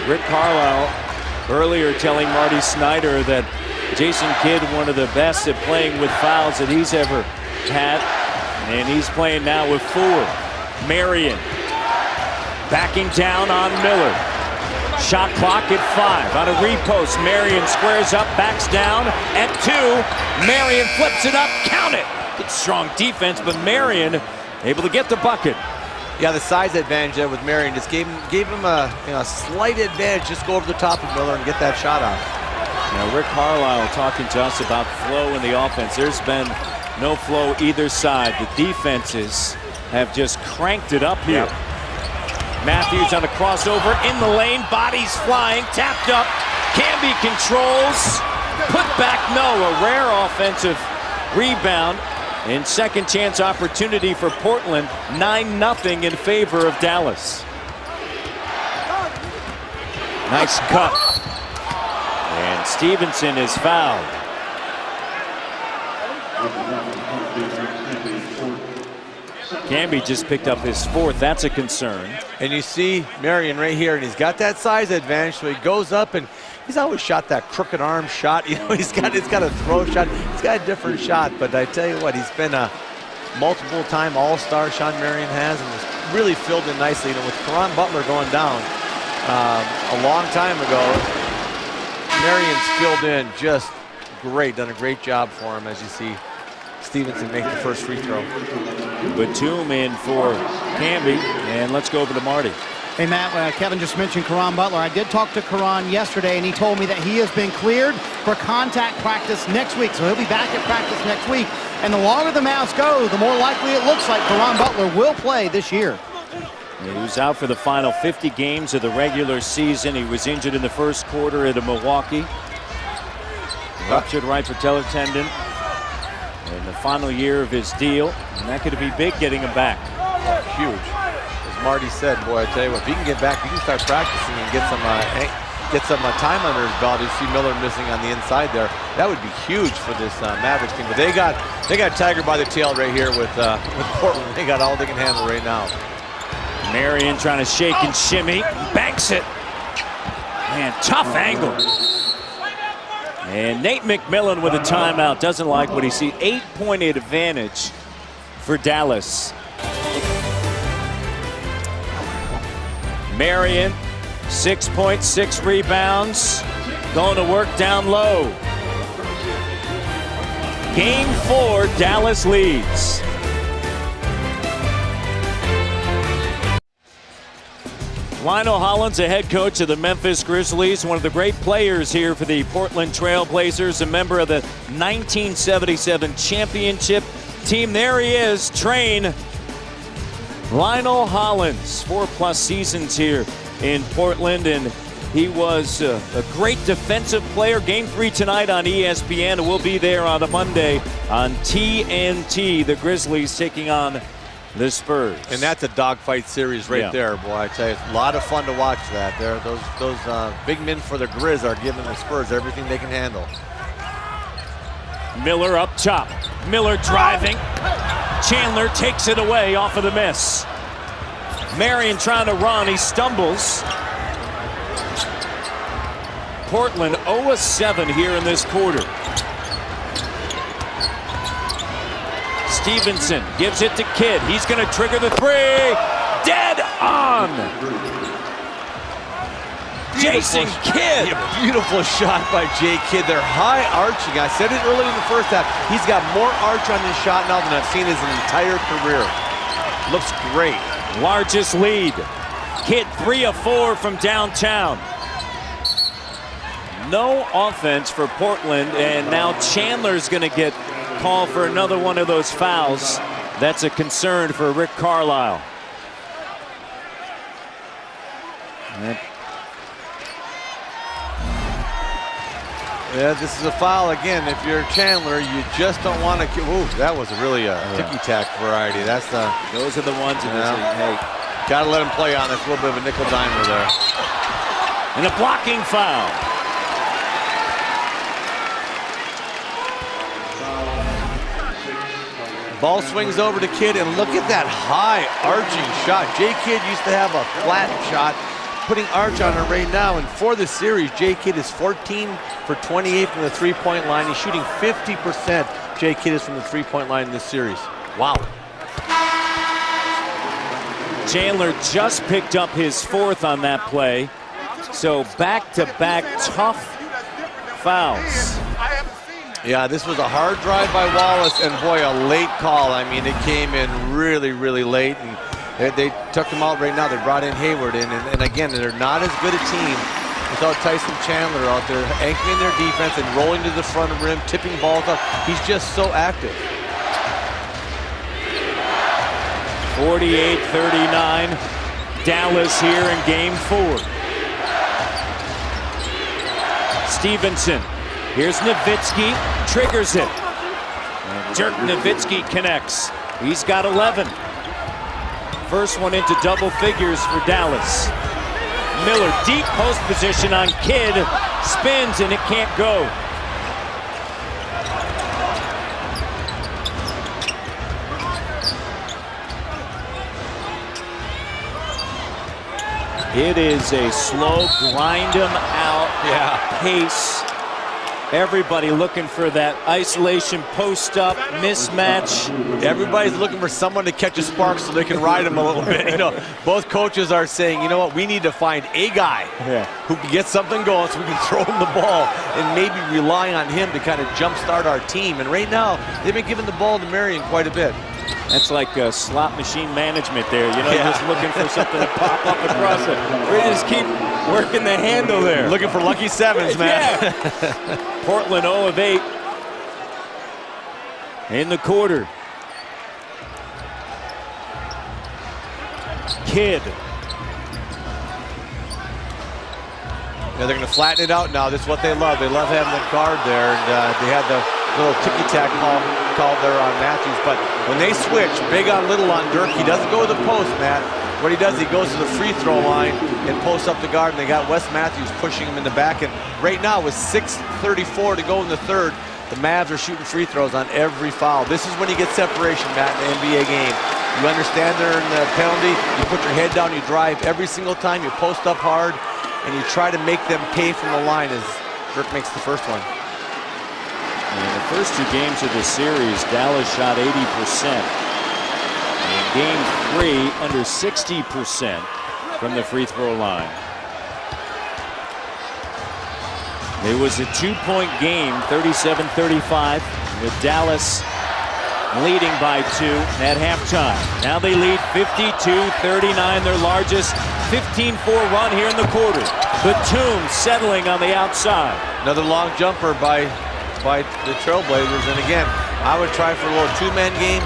S1: Rick Carlisle earlier telling Marty Snyder that Jason Kidd, one of the best at playing with fouls that he's ever had, and he's playing now with 4. Marion backing down on Miller. Shot clock at 5 on a repost. Marion squares up, backs down at 2. Marion flips it up, count it. Good strong defense, but Marion able to get the bucket.
S2: Yeah, the size advantage there with Marion just gave him a slight advantage. Just go over the top of Miller and get that shot off.
S1: Now, Rick Carlisle talking to us about flow in the offense. There's been no flow either side. The defenses have just cranked it up here.
S2: Yep.
S1: Matthews on a crossover in the lane, bodies flying, tapped up. Camby controls, put back, no. A rare offensive rebound and second chance opportunity for Portland. 9-0 in favor of Dallas. Nice cut. And Stevenson is fouled. Camby just picked up his 4th. That's a concern.
S2: And you see Marion right here, and he's got that size advantage, so he goes up, and he's always shot that crooked arm shot. You know, he's got a throw shot. He's got a different shot, but I tell you what, he's been a multiple-time All-Star, Sean Marion has, and was really filled in nicely. You know, with Caron Butler going down a long time ago, Marion's filled in just great, done a great job for him, as you see Stevenson make the first free throw.
S1: Batum in for Camby, and let's go over to Marty.
S4: Hey, Matt, Kevin just mentioned Caron Butler. I did talk to Caron yesterday, and he told me that he has been cleared for contact practice next week, so he'll be back at practice next week. And the longer the Mavs go, the more likely it looks like Caron Butler will play this year.
S1: He was out for the final 50 games of the regular season. He was injured in the first quarter at Milwaukee. Ruptured right patellar tendon in the final year of his deal, and that could be big getting him back.
S2: Oh, huge. As Marty said, boy, I tell you what, if he can get back, he can start practicing and get some time under his belt. You see Miller missing on the inside there. That would be huge for this Mavericks team. But they got Tiger by the tail right here with Portland. They got all they can handle right now.
S1: Marion trying to shake and shimmy, banks it. Man, tough angle. And Nate McMillan with a timeout. Doesn't like what he sees. 8-point advantage for Dallas. Marion, 6 points, 6 rebounds. Going to work down low. Game 4, Dallas leads. Lionel Hollins, the head coach of the Memphis Grizzlies, one of the great players here for the Portland Trail Blazers, a member of the 1977 championship team. There he is, train Lionel Hollins, 4+ seasons here in Portland, and he was a great defensive player. Game 3 tonight on ESPN, and we'll be there on a Monday on TNT. The Grizzlies taking on the Spurs.
S2: And that's a dogfight series right there, boy. I tell you, it's a lot of fun to watch that. Those big men for the Grizz are giving the Spurs everything they can handle.
S1: Miller up top. Miller driving. Chandler takes it away off of the miss. Marion trying to run. He stumbles. Portland 0-7 here in this quarter. Stevenson gives it to Kidd. He's going to trigger the 3. Dead on. Jason Kidd.
S2: Beautiful shot by Jay Kidd. They're high arching. I said it early in the first half. He's got more arch on his shot now than I've seen his entire career. Looks great.
S1: Largest lead. Kidd 3 of 4 from downtown. No offense for Portland, and now Chandler's going to get called for another one of those fouls. That's a concern for Rick Carlisle.
S2: Yeah, this is a foul again. If you're Chandler, you just don't want to. Ooh, that was really a ticky-tack variety. That's the.
S1: Those are the ones that hey,
S2: gotta let him play on this. A little bit of a nickel dimer there.
S1: And a blocking foul.
S2: Ball swings over to Kidd, and look at that high arching shot. Jay Kidd used to have a flat shot, putting arch on it right now. And for the series, Jay Kidd is 14 for 28 from the three-point line. He's shooting 50%. Jay Kidd is from the three-point line in this series. Wow.
S1: Chandler just picked up his 4th on that play. So back-to-back tough fouls.
S2: Yeah, this was a hard drive by Wallace, and boy, a late call. I mean, it came in really, really late, and they took him out right now. They brought in Hayward in, and again, they're not as good a team. without Tyson Chandler out there anchoring their defense and rolling to the front of the rim, tipping balls up. He's just so active.
S1: 48-39. Dallas here in game 4. Stevenson. Here's Nowitzki. Triggers it. Dirk Nowitzki connects. He's got 11. First one into double figures for Dallas. Miller, deep post position on Kidd. Spins and it can't go. It is a slow grind him out pace. Everybody looking for that isolation post up mismatch.
S2: Everybody's looking for someone to catch a spark so they can ride him a little bit. You know, both coaches are saying, you know what, we need to find a guy who can get something going so we can throw him the ball and maybe rely on him to kind of jumpstart our team. And right now, they've been giving the ball to Marion quite a bit.
S1: That's like slot machine management there. You know, just looking for something to pop up across it. We just keep working the handle there.
S2: Looking for lucky sevens, man.
S1: Portland 0 of 8 in the quarter. Kidd.
S2: Yeah, they're going to flatten it out now. This is what they love. They love having the guard there, and they had the little ticky-tack call there on Matthews. But when they switch, big on little on Dirk, he doesn't go to the post, Matt. What he does, he goes to the free throw line and posts up the guard, and they got Wes Matthews pushing him in the back. And right now, with 6:34 to go in the third, the Mavs are shooting free throws on every foul. This is when you get separation, Matt, in the NBA game. You understand they're in the penalty, you put your head down, you drive every single time, you post up hard, and you try to make them pay from the line as Dirk makes the first one.
S1: In the first 2 games of the series, Dallas shot 80%. In game 3, under 60% from the free throw line. It was a 2-point game, 37-35, with Dallas leading by 2 at halftime. Now they lead 52-39, their largest 15-4 run here in the quarter. Batum settling on the outside.
S2: Another long jumper by the Trailblazers, and again, I would try for a little 2-man game.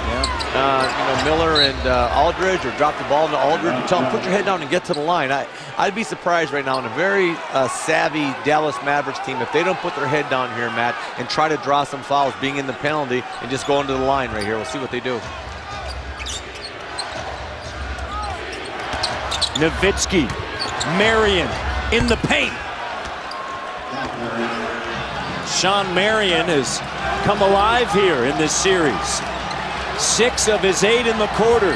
S2: You know, Miller and Aldridge, or drop the ball into Aldridge and tell him, put your head down and get to the line. I'd be surprised right now in a very savvy Dallas Mavericks team if they don't put their head down here, Matt, and try to draw some fouls, being in the penalty, and just go into the line right here. We'll see what they do.
S1: Nowitzki, Marion in the paint. Sean Marion has come alive here in this series. 6 of his 8 in the quarter.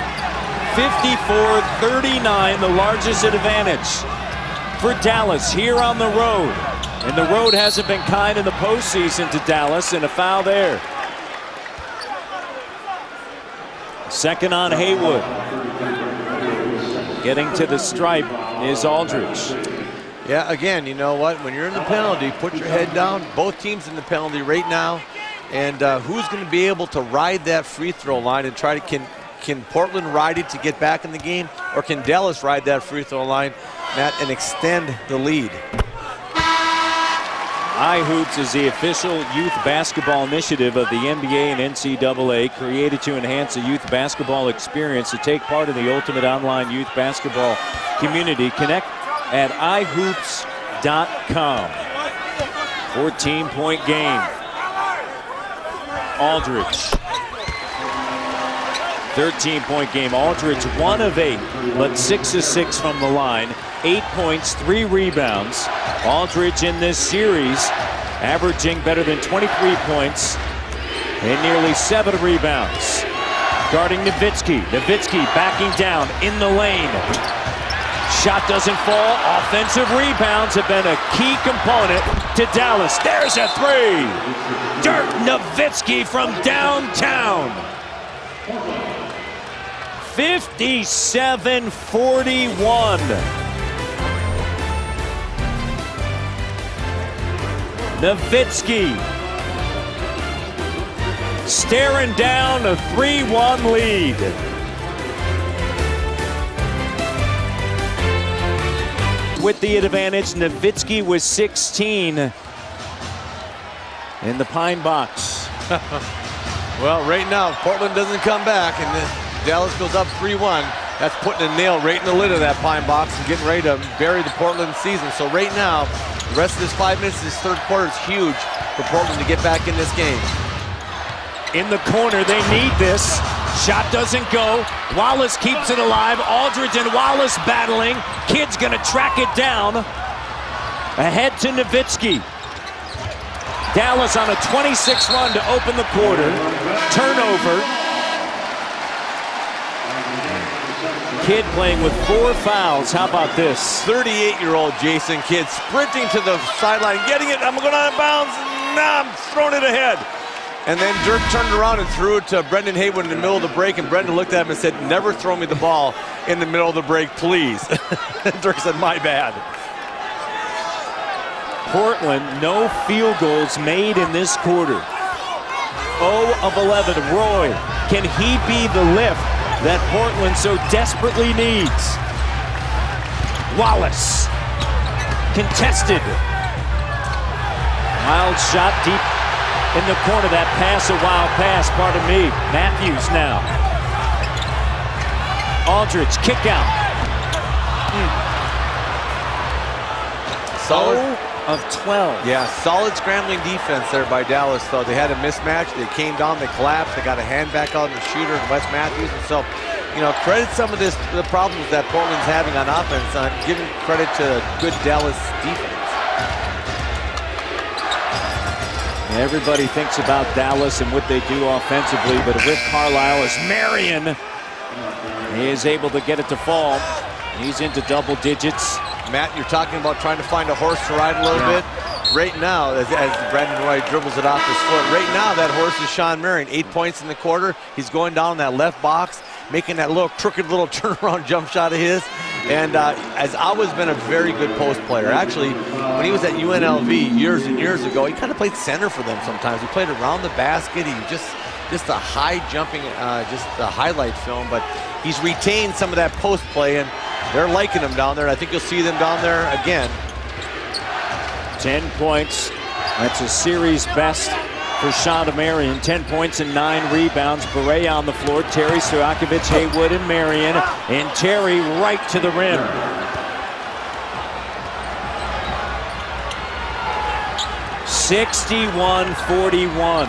S1: 54-39, the largest advantage for Dallas here on the road. And the road hasn't been kind in the postseason to Dallas, and a foul there. Second on Haywood. Getting to the stripe is Aldridge.
S2: Yeah, again, you know what? When you're in the penalty, put your head down. Both teams in the penalty right now. And who's going to be able to ride that free throw line and try to, can Portland ride it to get back in the game? Or can Dallas ride that free throw line, Matt, and extend the lead?
S1: iHoops is the official youth basketball initiative of the NBA and NCAA, created to enhance the youth basketball experience. To take part in the ultimate online youth basketball community, connect at ihoops.com. 14-point game. Aldridge. 13-point game. Aldridge 1 of 8, but 6 of 6 from the line. 8 points, 3 rebounds. Aldridge in this series averaging better than 23 points and nearly 7 rebounds. Guarding Nowitzki. Nowitzki backing down in the lane. Shot doesn't fall. Offensive rebounds have been a key component to Dallas. There's a 3. Dirk Nowitzki from downtown. 57-41. Nowitzki staring down a 3-1 lead. with the advantage. Nowitzki was 16 in the Pine Box.
S2: Well, right now, if Portland doesn't come back and Dallas goes up 3-1, that's putting a nail right in the lid of that Pine Box and getting ready to bury the Portland season. So right now, the rest of this 5 minutes, this third quarter is huge for Portland to get back in this game.
S1: In the corner, they need this. Shot doesn't go. Wallace keeps it alive. Aldridge and Wallace battling. Kid's gonna track it down. Ahead to Nowitzki. Dallas on a 26 run to open the quarter. Turnover. Kidd playing with 4 fouls. How about this?
S2: 38-year-old Jason Kidd sprinting to the sideline, getting it. I'm going out of bounds. Nah, I'm throwing it ahead. And then Dirk turned around and threw it to Brendan Haywood in the middle of the break, and Brendan looked at him and said, never throw me the ball in the middle of the break, please. Dirk said, my bad.
S1: Portland, no field goals made in this quarter. 0 of 11. Roy, can he be the lift that Portland so desperately needs? Wallace, contested. Wild shot deep in the corner. That pass, a wild pass, pardon me. Matthews now. Aldridge, kick out.
S2: Solid.
S1: 0 of 12.
S2: Yeah, solid scrambling defense there by Dallas, though. They had a mismatch. They came down, they collapsed. They got a hand back out in the shooter, Wes Matthews. And so, you know, credit some of the problems that Portland's having on offense. Giving credit to good Dallas defense.
S1: Everybody thinks about Dallas and what they do offensively, but Rick Carlisle, as Marion is able to get it to fall. He's into double digits.
S2: Matt, you're talking about trying to find a horse to ride a little bit. Right now, as Brandon Roy dribbles it off his foot, right now that horse is Sean Marion. 8 points in the quarter. He's going down that left box, making that little crooked little turnaround jump shot of his. And has always been a very good post player. Actually, when he was at UNLV years and years ago, he kind of played center for them sometimes. He played around the basket. He just a high jumping, just a highlight film. But he's retained some of that post play, and they're liking him down there. I think you'll see them down there again.
S1: 10 points. That's a series best for Sean Marion. 10 points and 9 rebounds. Beret on the floor. Terry Stojakovic, Haywood, and Marion. And Terry right to the rim. (61-41).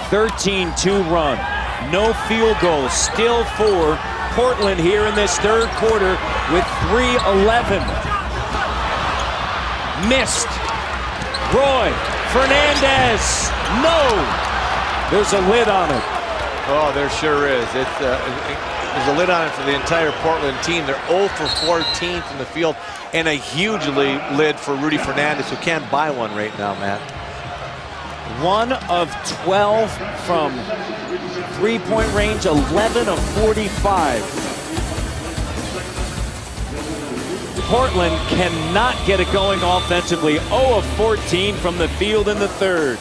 S1: 13-2 run. No field goals. Still for Portland here in this third quarter with 3:11. Missed. Roy Fernandez. No. There's a lid on it.
S2: Oh, there sure is. There's a lid on it for the entire Portland team. They're 0 for 14 from the field, and a huge lid for Rudy Fernandez, who can't buy one right now, Matt.
S1: 1 of 12 from three-point range, 11 of 45. Portland cannot get it going offensively. 0 of 14 from the field in the third.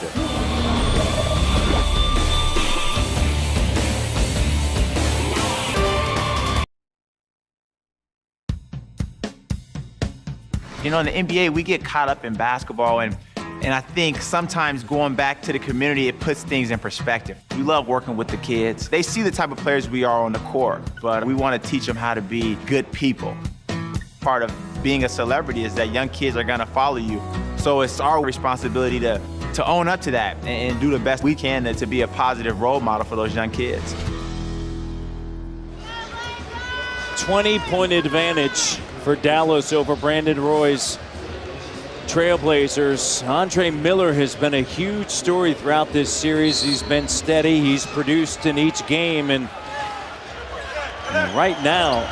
S6: You know, in the NBA, we get caught up in basketball, and I think sometimes going back to the community, it puts things in perspective. We love working with the kids. They see the type of players we are on the court, but we want to teach them how to be good people. Part of being a celebrity is that young kids are going to follow you. So it's our responsibility to own up to that and do the best we can to be a positive role model for those young kids.
S1: 20-point advantage for Dallas over Brandon Roy's Trailblazers. Andre Miller has been a huge story throughout this series. He's been steady. He's produced in each game, and right now,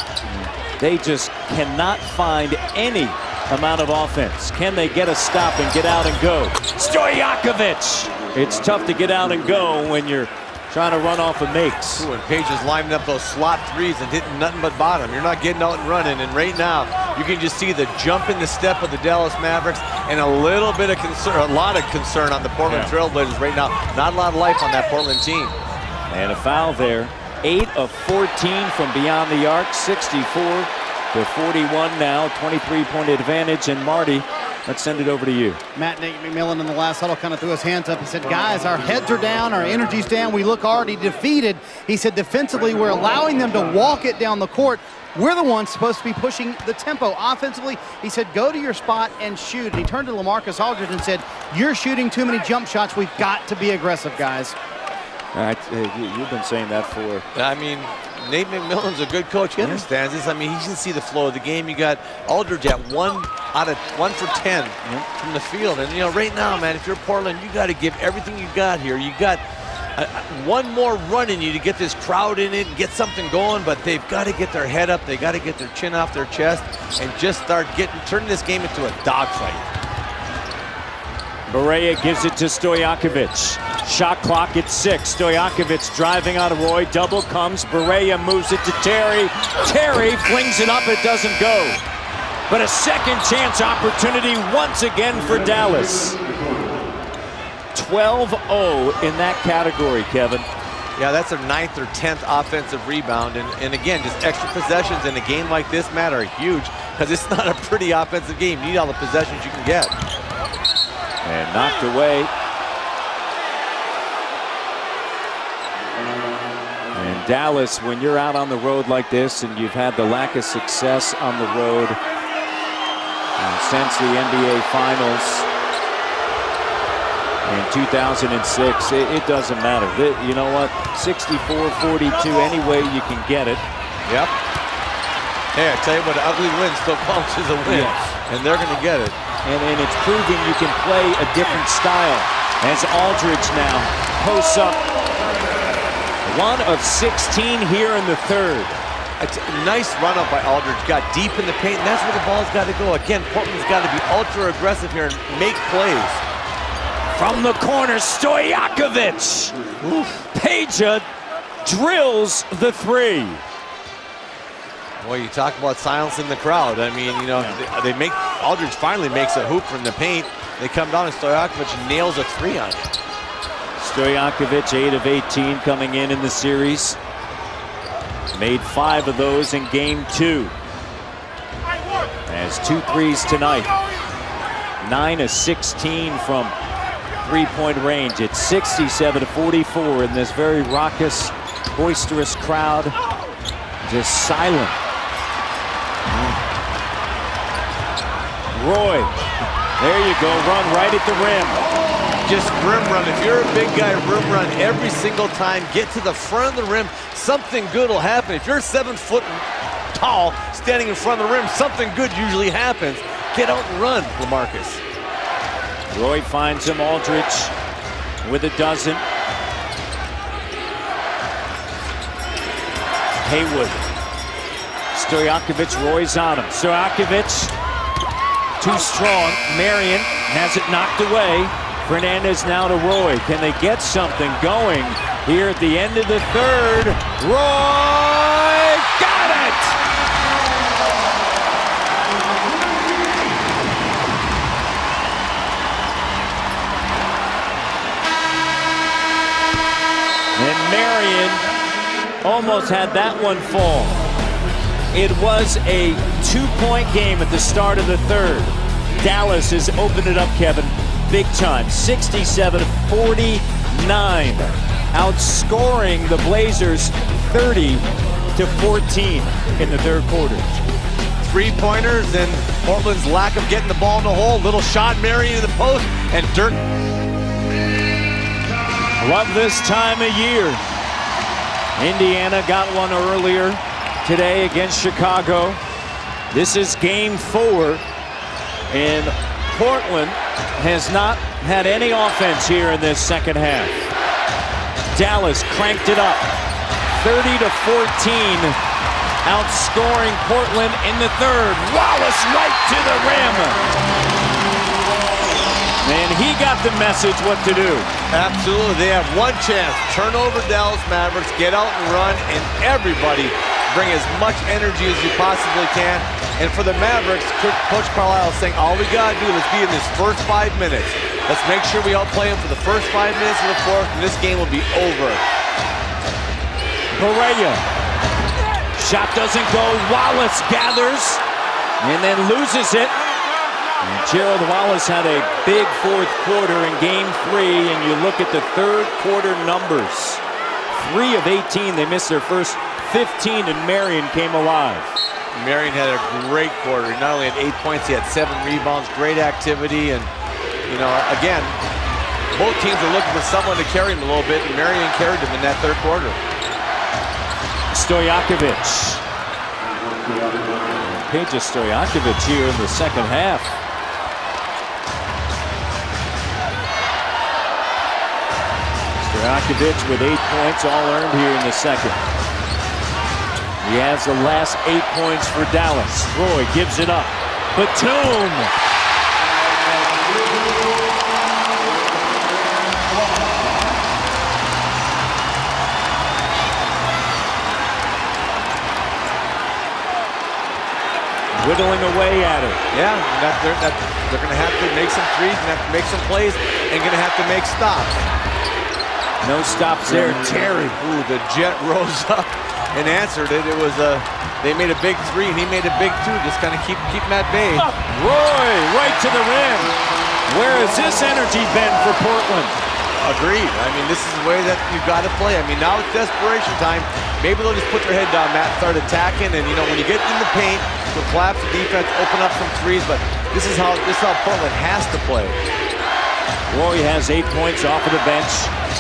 S1: they just cannot find any amount of offense. Can they get a stop and get out and go? Stojakovic! It's tough to get out and go when you're trying to run off of makes.
S2: Ooh, and Page is lining up those slot threes and hitting nothing but bottom. You're not getting out and running, and right now, you can just see the jump in the step of the Dallas Mavericks and a little bit of concern, a lot of concern on the Portland Trailblazers right now. Not a lot of life on that Portland team.
S1: And a foul there. 8 of 14 from beyond the arc, 64 They're 41 now, 23-point advantage. And Marty, let's send it over to you.
S4: Matt Nate McMillan in the last huddle kind of threw his hands up and said, guys, our heads are down, our energy's down, we look already defeated. He said defensively, we're allowing them to walk it down the court. We're the ones supposed to be pushing the tempo. Offensively, he said, go to your spot and shoot. And he turned to LaMarcus Aldridge and said, you're shooting too many jump shots. We've got to be aggressive, guys.
S1: All right, you've been saying that for...
S2: I mean, Nate McMillan's a good coach. He understands this. I mean, he can see the flow of the game. You got Aldridge at 1 for 10 from the field. And, you know, right now, man, if you're Portland, you got to give everything you got here. You got one more run in you to get this crowd in it and get something going, but they've got to get their head up. They got to get their chin off their chest and just start turning this game into a dogfight.
S1: Barea gives it to Stojakovic. Shot clock at 6. Stojakovic driving on Roy. Double comes. Barea moves it to Terry. Terry flings it up. It doesn't go. But a second chance opportunity once again for Dallas. 12-0 in that category, Kevin.
S2: Yeah, that's their 9th or 10th offensive rebound. And again, just extra possessions in a game like this, Matt, are huge because it's not a pretty offensive game. You need all the possessions you can get.
S1: And knocked away. And Dallas, when you're out on the road like this and you've had the lack of success on the road since the NBA Finals in 2006, it doesn't matter. You know what? 64-42, any way you can get it.
S2: Yep. Hey, I tell you what, an ugly win still counts as a win.
S1: Yes.
S2: And they're going to get it.
S1: And it's proving you can play a different style as Aldridge now posts up. 1 of 16 here in the third.
S2: It's a nice run up by Aldridge. Got deep in the paint, and that's where the ball's got to go. Again, Portland's got to be ultra aggressive here and make plays.
S1: From the corner, Stojakovic. Peja drills the 3.
S2: Boy, you talk about silencing the crowd. I mean, you know, Aldridge finally makes a hoop from the paint. They come down and Stojakovic nails a 3 on it.
S1: Stojakovic, 8 of 18 coming in the series. Made 5 of those in game 2. Has 2 threes tonight. 9 of 16 from three-point range. It's 67-44 in this very raucous, boisterous crowd. Just silent. Roy, there you go, run right at the rim.
S2: Just rim run. If you're a big guy, rim run every single time. Get to the front of the rim. Something good will happen. If you're 7 foot tall, standing in front of the rim, something good usually happens. Get out and run, LaMarcus.
S1: Roy finds him, Aldridge with a dozen. Haywood. Stojakovic, Roy's on him. Stojakovic, too strong. Marion has it knocked away. Fernandez now to Roy. Can they get something going here at the end of the third? Roy got it! And Marion almost had that one fall. It was a 2-point game at the start of the third. Dallas has opened it up, Kevin, big time. 67-49. Outscoring the Blazers 30-14 in the third quarter.
S2: 3-pointers and Portland's lack of getting the ball in the hole. Little shot, Marion in the post, and Dirk.
S1: Love this time of year. Indiana got one earlier today against Chicago. This is game 4, and Portland has not had any offense here in this second half. Dallas cranked it up, 30-14, outscoring Portland in the third. Wallace right to the rim. And he got the message what to do.
S2: Absolutely, they have one chance. Turn over Dallas Mavericks, get out and run, and everybody bring as much energy as you possibly can. And for the Mavericks, Coach Carlisle is saying, all we got to do is be in this first 5 minutes. Let's make sure we outplay them for the first 5 minutes of the fourth, and this game will be over.
S1: Barea Shot doesn't go. Wallace gathers and then loses it. And Gerald Wallace had a big fourth quarter in game 3, and you look at the third quarter numbers. 3 of 18, they missed their first 15, and Marion came alive.
S2: Marion had a great quarter. He not only had 8 points, he had 7 rebounds, great activity, and you know, again, both teams are looking for someone to carry him a little bit, and Marion carried him in that third quarter.
S1: Stojakovic. Peja Stojakovic here in the second half. Stojakovic with 8 points, all earned here in the second. He has the last 8 points for Dallas. Roy gives it up. Batum. Whittling away at it.
S2: Yeah, they're going to have to make some threes, going to have to make some plays, and going to have to make stops.
S1: No stops there. Terry.
S2: Ooh, the Jet rose up and answered it. It was they made a big 3 and he made a big 2. Just kind of keep him at bay.
S1: Roy right to the rim. Where has this energy been for Portland?
S2: Agreed. I mean, this is the way that you've got to play. I mean, now it's desperation time. Maybe they'll just put their head down, Matt, and start attacking. And you know, when you get in the paint, they'll collapse the defense, open up some threes. But this is how Portland has to play.
S1: Roy has 8 points off of the bench.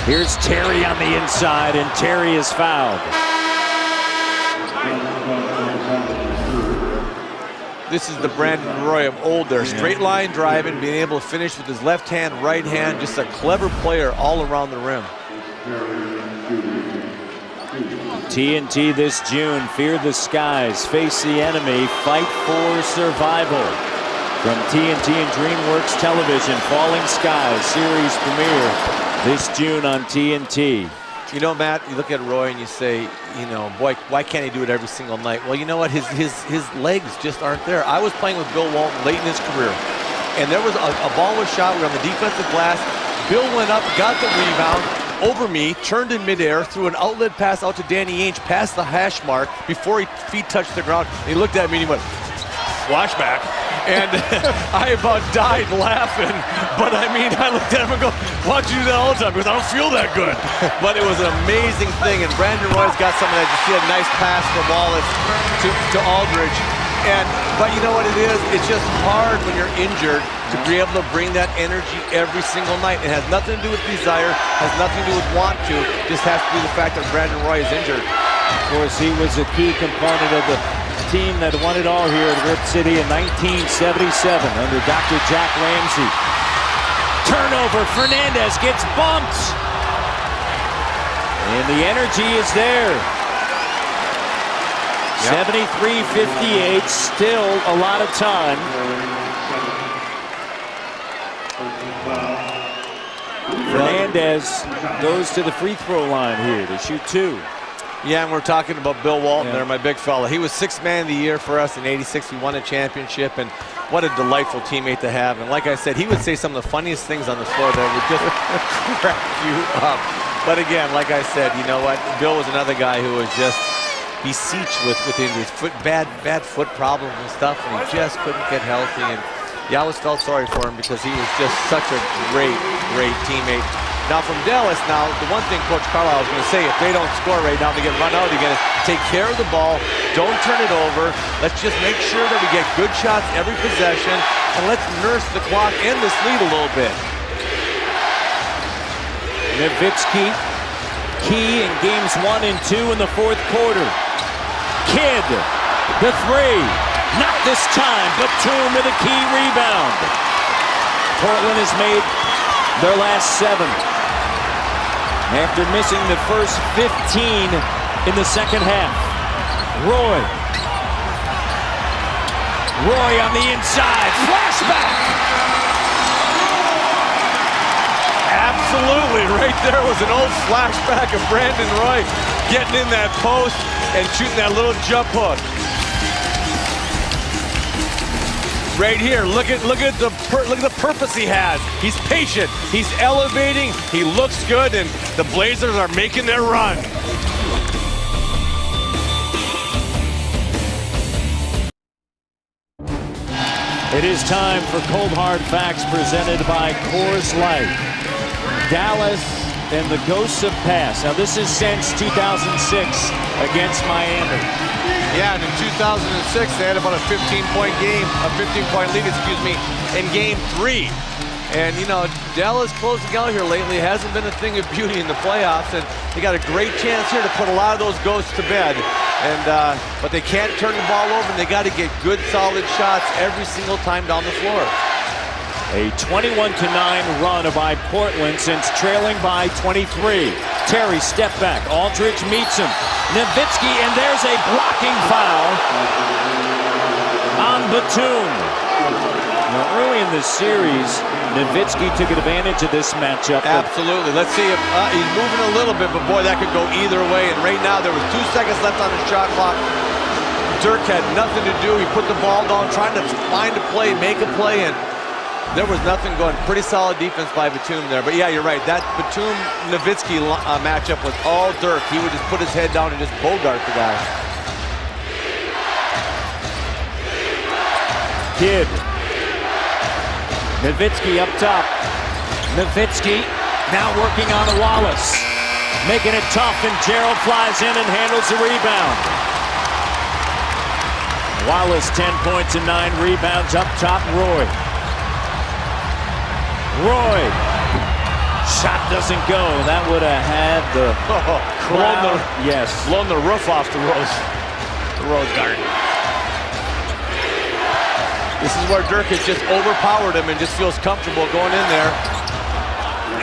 S1: Here's Terry on the inside, and Terry is fouled.
S2: This is the Brandon Roy of old there. Straight line driving, being able to finish with his left hand, right hand. Just a clever player all around the rim.
S1: TNT this June. Fear the skies. Face the enemy. Fight for survival. From TNT and DreamWorks Television, Falling Skies series premiere this June on TNT.
S2: You know, Matt, you look at Roy and you say, you know, boy, why can't he do it every single night? Well, you know what? His legs just aren't there. I was playing with Bill Walton late in his career, and there was a ball was shot. We were on the defensive glass. Bill went up, got the rebound over me, turned in midair, threw an outlet pass out to Danny Ainge, past the hash mark before his feet touched the ground. And he looked at me and he went, flashback. And I about died laughing. But I mean, I looked at him and go, why'd you do that all the time? Because I don't feel that good. But it was an amazing thing. And Brandon Roy's got some of that. You see a nice pass from Wallace to Aldridge. But you know what it is? It's just hard when you're injured to be able to bring that energy every single night. It has nothing to do with desire, has nothing to do with want to. It just has to be the fact that Brandon Roy is injured.
S1: Of course, he was a key component of the team that won it all here at Rip City in 1977 under Dr. Jack Ramsey. Turnover, Fernandez gets bumped. And the energy is there. 73-58, still a lot of time. Fernandez goes to the free throw line here to shoot 2.
S2: Yeah, and we're talking about Bill Walton there, my big fella. He was 6th man of the year for us in '86. He won a championship, and what a delightful teammate to have. And like I said, he would say some of the funniest things on the floor that would just crack you up. But again, like I said, you know what? Bill was another guy who was just besieged with injuries, bad foot problems and stuff, and he just couldn't get healthy. And you always felt sorry for him because he was just such a great teammate. Now from Dallas, the one thing Coach Carlisle is going to say, if they don't score right now, they get run out again, is take care of the ball, don't turn it over, let's just make sure that we get good shots every possession, and let's nurse the clock and this lead a little bit.
S1: Nowitzki, key in games 1 and 2 in the fourth quarter. Kidd, the 3, not this time, but Batum with a key rebound. Portland has made their last 7. After missing the first 15 in the second half. Roy on the inside, flashback!
S2: Absolutely, right there was an old flashback of Brandon Roy getting in that post and shooting that little jump hook. Right here, look at the purpose he has. He's patient, he's elevating, he looks good, and the Blazers are making their run.
S1: It is time for Cold Hard Facts presented by Coors Light. Dallas and the ghosts of past. Now this is since 2006 against Miami.
S2: Yeah, and in 2006 they had about a 15-point game, a 15-point lead, in Game 3. And you know, Dallas closing out here lately hasn't been a thing of beauty in the playoffs, and they got a great chance here to put a lot of those ghosts to bed. And but they can't turn the ball over, and they got to get good, solid shots every single time down the floor.
S1: A 21-9 run by Portland since trailing by 23. Terry step back. Aldridge meets him. Nowitzki, and there's a blocking foul on Batum. Now, early in this series, Nowitzki took advantage of this matchup.
S2: Absolutely. Let's see if he's moving a little bit, but boy, that could go either way. And right now, there was 2 seconds left on the shot clock. Dirk had nothing to do. He put the ball down, trying to find a play, make a play, and there was nothing going. Pretty solid defense by Batum there. But yeah, you're right. That Batum-Nowitzki matchup was all Dirk. He would just put his head down and just bogart the guy.
S1: Kidd. Nowitzki up top. Nowitzki now working on Wallace. Making it tough, and Gerald flies in and handles the rebound. Wallace 10 points and 9 rebounds up top. Roy. Shot doesn't go. That would have had the crowd.
S2: Blown the roof off the Rose Garden. This is where Dirk has just overpowered him and just feels comfortable going in there.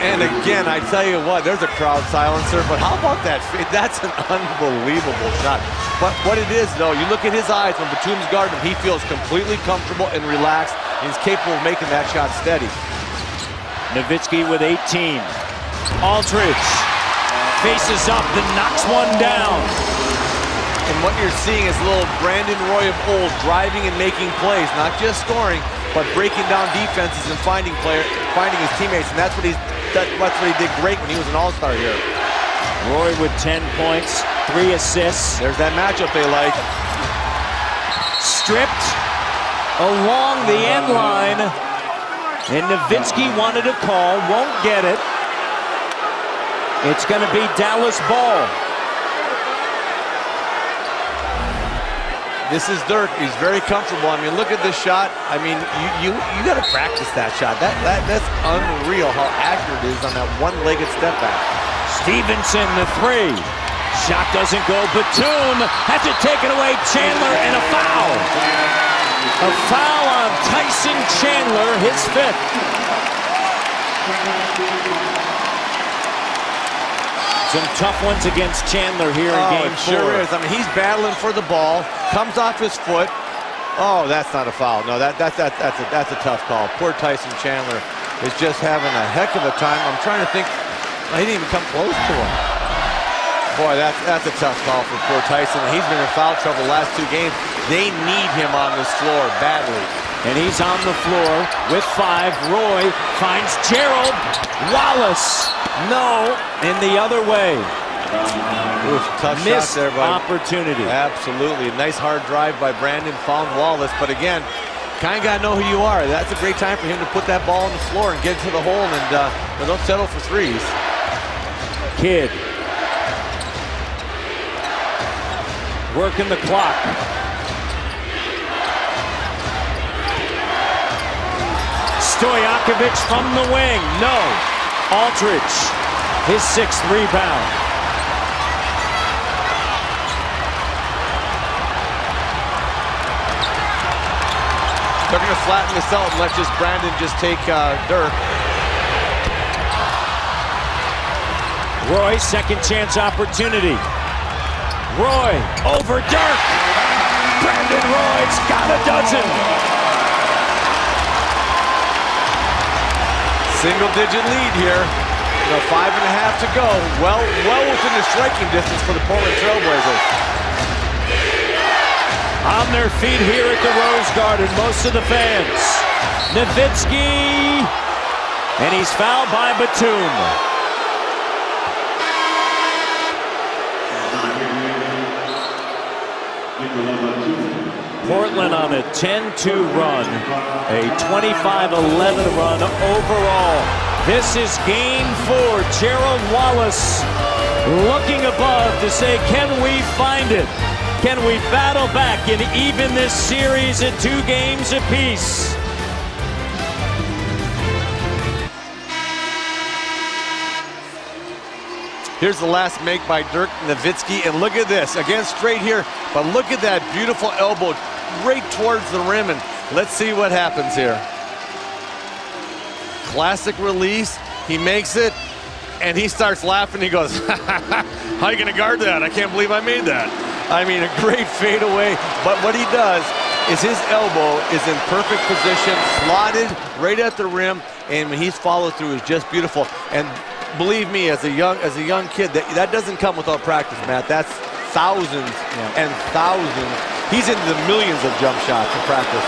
S2: And again, I tell you what, there's a crowd silencer, but how about that? That's an unbelievable shot. But what it is, though, you look at his eyes when Batum's guarding him, he feels completely comfortable and relaxed, and he's capable of making that shot steady.
S1: Nowitzki with 18. Aldridge faces up and knocks one down.
S2: And what you're seeing is little Brandon Roy of old, driving and making plays, not just scoring, but breaking down defenses and finding his teammates. And that's what he did great when he was an all-star here.
S1: Roy with 10 points, 3 assists.
S2: There's that matchup they like.
S1: Stripped along the end line. And Nowitzki wanted a call, won't get it. It's going to be Dallas ball.
S2: This is Dirk. He's very comfortable. I mean, look at this shot. I mean, you got to practice that shot. That's unreal how accurate it is on that one-legged step back.
S1: Stevenson, the 3. Shot doesn't go. Batum has it taken away. Chandler, and a foul. A foul on Tyson Chandler, his 5th. Some tough ones against Chandler here in Game 4.
S2: Sure is. I mean, he's battling for the ball, comes off his foot. Oh, that's not a foul. No, that's a tough call. Poor Tyson Chandler is just having a heck of a time. I'm trying to think. He didn't even come close to him. Boy, that's a tough call for poor Tyson. He's been in foul trouble the last 2 games. They need him on this floor badly.
S1: And he's on the floor with 5. Roy finds Gerald. Wallace. No, in the other way.
S2: Oof, tough
S1: Missed
S2: shot there by
S1: opportunity.
S2: Absolutely. Nice hard drive by Brandon. Found Wallace. But again, kind of got to know who you are. That's a great time for him to put that ball on the floor and get to the hole, and don't settle for 3s.
S1: Kidd. Working the clock. Stojakovic from the wing. No. Aldridge, his 6th rebound.
S2: They're going to flatten this out and let Brandon just take Dirk.
S1: Roy, second chance opportunity. Roy over Dirk. Brandon Roy's got a dozen.
S2: Single-digit lead here. 5.5 to go. Well within the striking distance for the Portland Trailblazers.
S1: On their feet here at the Rose Garden, most of the fans. Nowitzki, and he's fouled by Batum. Portland on a 10-2 run, a 25-11 run overall. This is game 4. Gerald Wallace looking above to say, can we find it? Can we battle back and even this series at 2 games apiece?
S2: Here's the last make by Dirk Nowitzki, and look at this, again straight here, but look at that beautiful elbow right towards the rim, and let's see what happens here. Classic release, he makes it, and he starts laughing. He goes, how are you gonna guard that? I can't believe I made that. I mean, a great fadeaway, but what he does is his elbow is in perfect position, slotted right at the rim, and when he's followed through is just beautiful. And believe me, as a young kid, that doesn't come without practice, Matt. That's thousands and thousands. He's into the millions of jump shots in practice.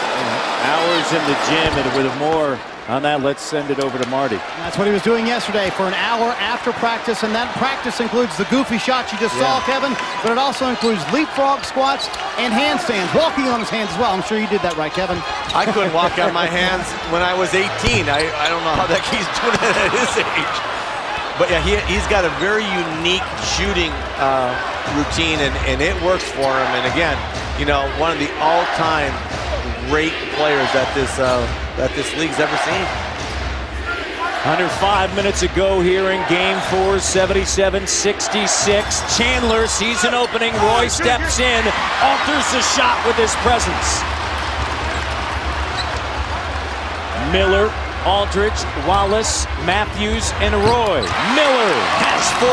S1: Hours in the gym, and with more on that, let's send it over to Marty.
S4: That's what he was doing yesterday for an hour after practice, and that practice includes the goofy shots you just saw, Kevin, but it also includes leapfrog squats and handstands, walking on his hands as well. I'm sure you did that right, Kevin.
S2: I couldn't walk on my hands when I was 18. I don't know how that he's doing it at his age. But yeah, he's got a very unique shooting routine, and it works for him. And again, you know, one of the all-time great players that this league's ever seen.
S1: Under 5 minutes ago here in game 4, 77-66. Chandler, season opening. Roy steps in, alters the shot with his presence. Miller, Aldridge, Wallace, Matthews, and Roy. Miller has 14.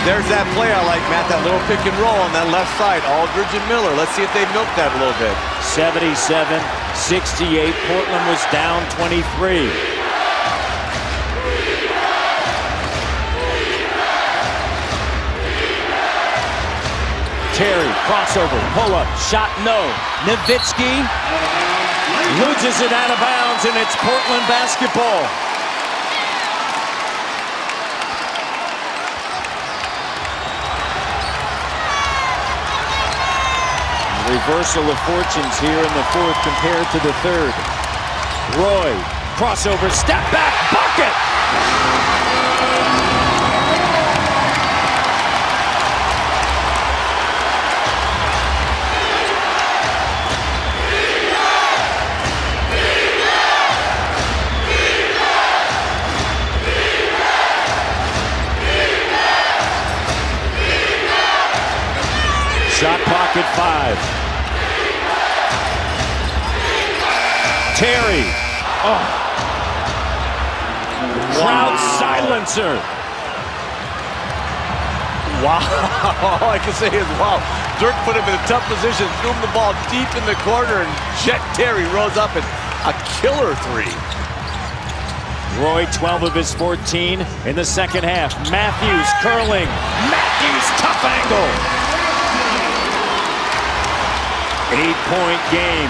S2: There's that play I like, Matt, that little pick and roll on that left side. Aldridge and Miller. Let's see if they milk that a little bit.
S1: 77-68. Portland was down 23. Terry, crossover, pull-up, shot no. Nowitzki loses it out of bounds, and it's Portland basketball. Reversal of fortunes here in the 4th compared to the 3rd. Roy, crossover, step back, bucket! Shot clock at 5. Terry. Oh. Crowd silencer.
S2: Wow. All I can say is wow. Dirk put him in a tough position, threw him the ball deep in the corner, and Chet Terry rose up and a killer 3.
S1: Roy, 12 of his 14 in the second half. Matthews curling. Matthews, tough angle. 8-point game.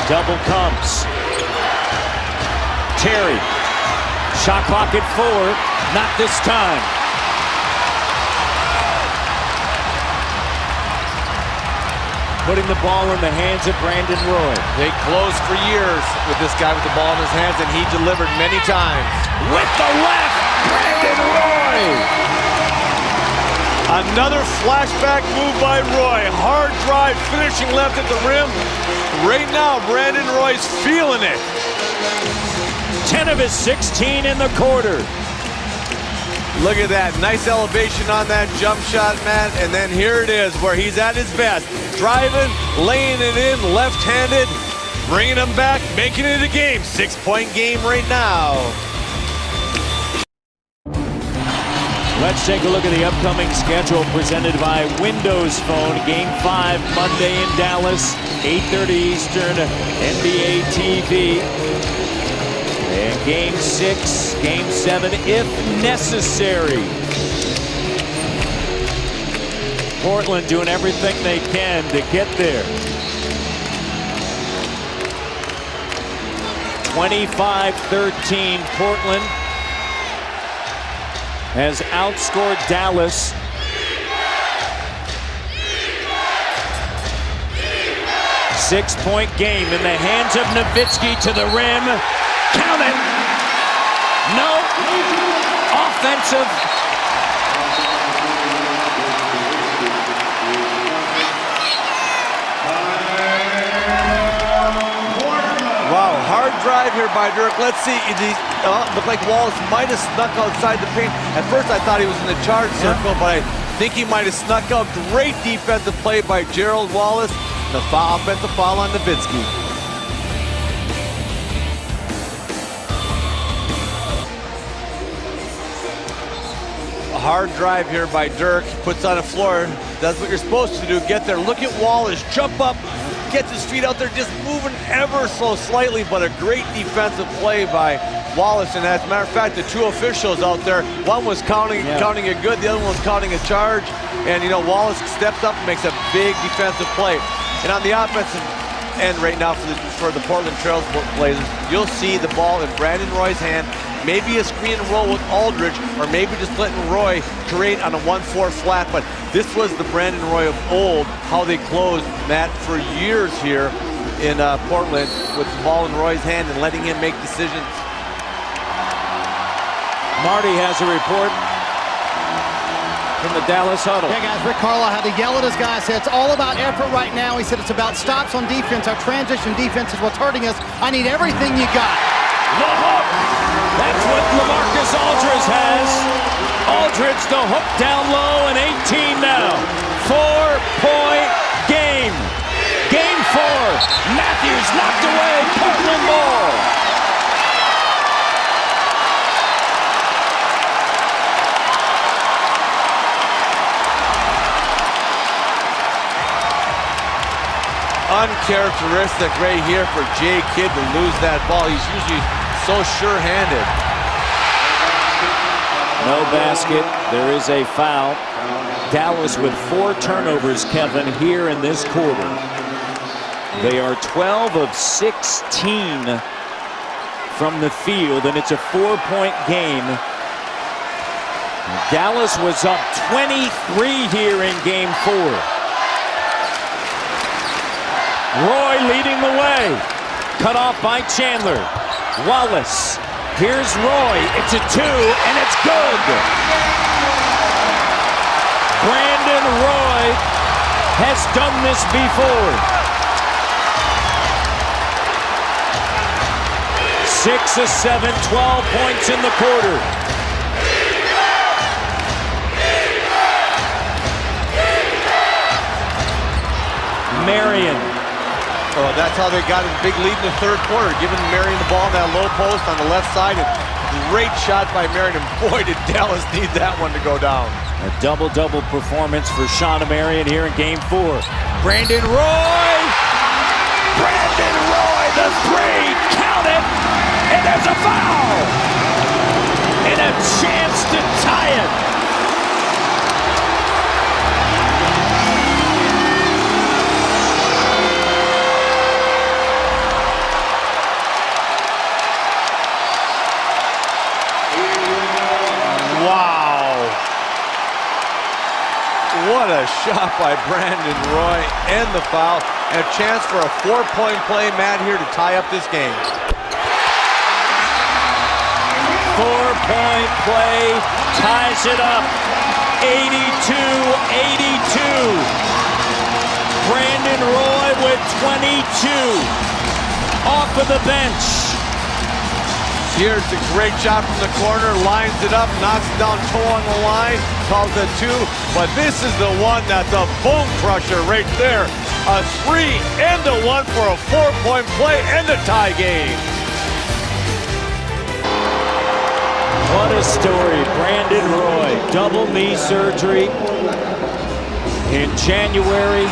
S1: Double comes. Terry. Shot clock at 4. Not this time. Putting the ball in the hands of Brandon Roy.
S2: They closed for years with this guy with the ball in his hands, and he delivered many times.
S1: With the left, Brandon Roy.
S2: Another flashback move by Roy. Hard drive, finishing left at the rim. Right now, Brandon Roy's feeling it.
S1: 10 of his 16 in the quarter.
S2: Look at that, nice elevation on that jump shot, Matt, and then here it is where he's at his best. Driving, laying it in, left-handed, bringing him back, making it a game. 6-point game right now.
S1: Let's take a look at the upcoming schedule presented by Windows Phone. Game 5 Monday in Dallas, 8:30 Eastern, NBA TV. And Game 6, Game 7, if necessary. Portland doing everything they can to get there. 25-13. Portland has outscored Dallas. Six-point game in the hands of Nowitzki to the rim. Count it. No. Offensive.
S2: Wow, hard drive here by Dirk. Let's see. Looked like Wallace might have snuck outside the paint. At first I thought he was in the charge circle, but I think he might have snuck out. Great defensive play by Gerald Wallace. The offensive foul on Nowitzki. A hard drive here by Dirk. Puts on the floor. Does what you're supposed to do. Get there. Look at Wallace. Jump up. Gets his feet out there. Just moving ever so slightly. But a great defensive play by Wallace. And as a matter of fact, the two officials out there, one was counting it good. The other one was counting a charge. And, you know, Wallace steps up and makes a big defensive play. And on the offensive end right now for the Portland Trail Blazers, you'll see the ball in Brandon Roy's hand. Maybe a screen and roll with Aldridge, or maybe just letting Roy create on a 1-4 flat. But this was the Brandon Roy of old, how they closed, Matt, for years here in Portland with the ball in Roy's hand and letting him make decisions.
S1: Marty has a report from the Dallas huddle.
S4: Yeah, guys, Rick Carlisle had to yell at his guys. Said it's all about effort right now. He said it's about stops on defense. Our transition defense is what's hurting us. I need everything you got.
S1: The hook. That's what LaMarcus Aldridge has. Aldridge, the hook down low, and 18 now. 4-point game. Game 4. Matthews knocked away. Portland ball.
S2: Uncharacteristic right here for Jay Kidd to lose that ball. He's usually so sure-handed.
S1: No basket. There is a foul. Dallas with 4 turnovers, Kevin, here in this quarter. They are 12 of 16 from the field, and it's a 4-point game. Dallas was up 23 here in game 4. Roy leading the way. Cut off by Chandler. Wallace. Here's Roy. It's a 2, and it's good. Brandon Roy has done this before. 6 of 7, 12 points in the quarter. Marion.
S2: Oh, that's how they got a big lead in the third quarter, giving Marion the ball in that low post on the left side. And great shot by Marion. And boy, did Dallas need that one to go down.
S1: A double-double performance for Shawn Marion here in game 4. Brandon Roy! Brandon Roy, the 3, count it! And there's a foul! And a chance to tie it.
S2: What a shot by Brandon Roy, and the foul, and a chance for a 4-point play, Matt, here to tie up this game.
S1: 4-point play ties it up. 82-82. Brandon Roy with 22 off of the bench.
S2: Here's a great shot from the corner, lines it up, knocks down toe on the line, calls it 2, but this is the one that's a bone crusher right there. A 3 and a 1 for a 4-point play and a tie game.
S1: What a story. Brandon Roy, double knee surgery in January.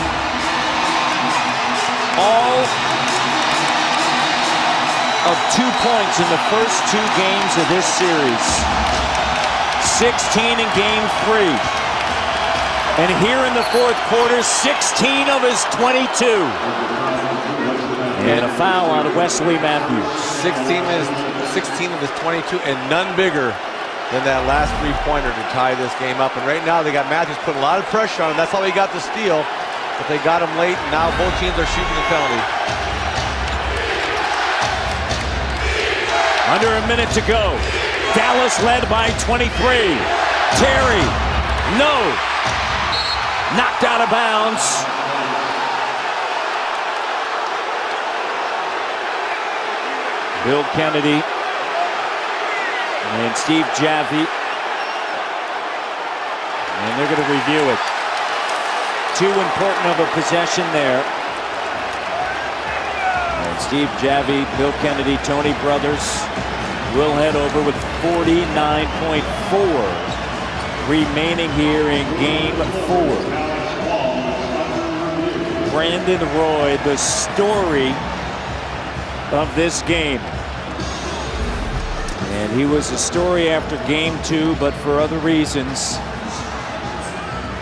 S1: All of 2 points in the first 2 games of this series. 16 in game 3. And here in the fourth quarter, 16 of his 22. And a foul on Wesley Matthews.
S2: 16 of his 22, and none bigger than that last three-pointer to tie this game up. And right now they got Matthews putting a lot of pressure on him. That's how he got the steal. But they got him late, and now both teams are shooting the penalty.
S1: Under a minute to go. Dallas led by 23. Terry, no. Knocked out of bounds. Bill Kennedy and Steve Jaffe. And they're going to review it. Too important of a possession there. And Steve Jaffe, Bill Kennedy, Tony Brothers will head over with 49.4 remaining here in Game 4. Brandon Roy, the story of this game. And he was a story after Game 2, but for other reasons.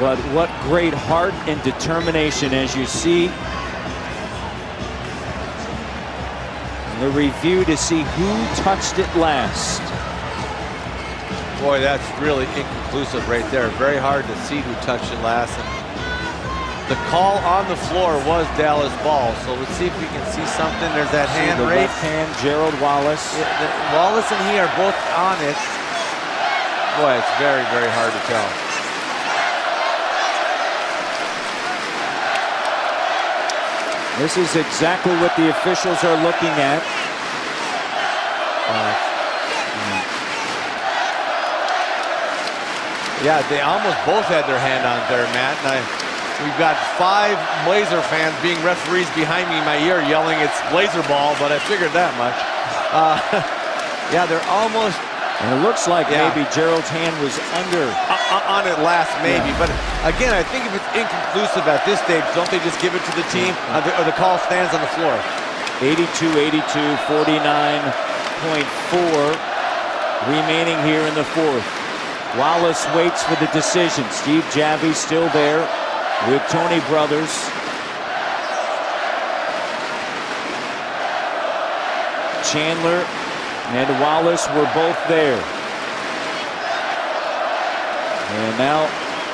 S1: But what great heart and determination, as you see the review to see who touched it last.
S2: Boy, that's really inconclusive right there. Very hard to see who touched it last. And the call on the floor was Dallas ball. So let's see if we can see something. There's that hand
S1: the
S2: right.
S1: left hand, Gerald Wallace.
S2: Yeah, Wallace and he are both on it. Boy, it's very, very hard to tell.
S1: This is exactly what the officials are looking at.
S2: Yeah, they almost both had their hand on there, Matt. And we've got 5 Blazer fans being referees behind me in my ear yelling it's Blazer ball, but I figured that much. Yeah, they're almost.
S1: And it looks like maybe Gerald's hand was under.
S2: On it last, maybe. Yeah. But again, I think if it's inconclusive at this stage, don't they just give it to the team? Or the call stands on the floor.
S1: 82-82, 49.4 remaining here in the fourth. Wallace waits for the decision. Steve Jaffe still there with Tony Brothers. Chandler and Wallace were both there. And now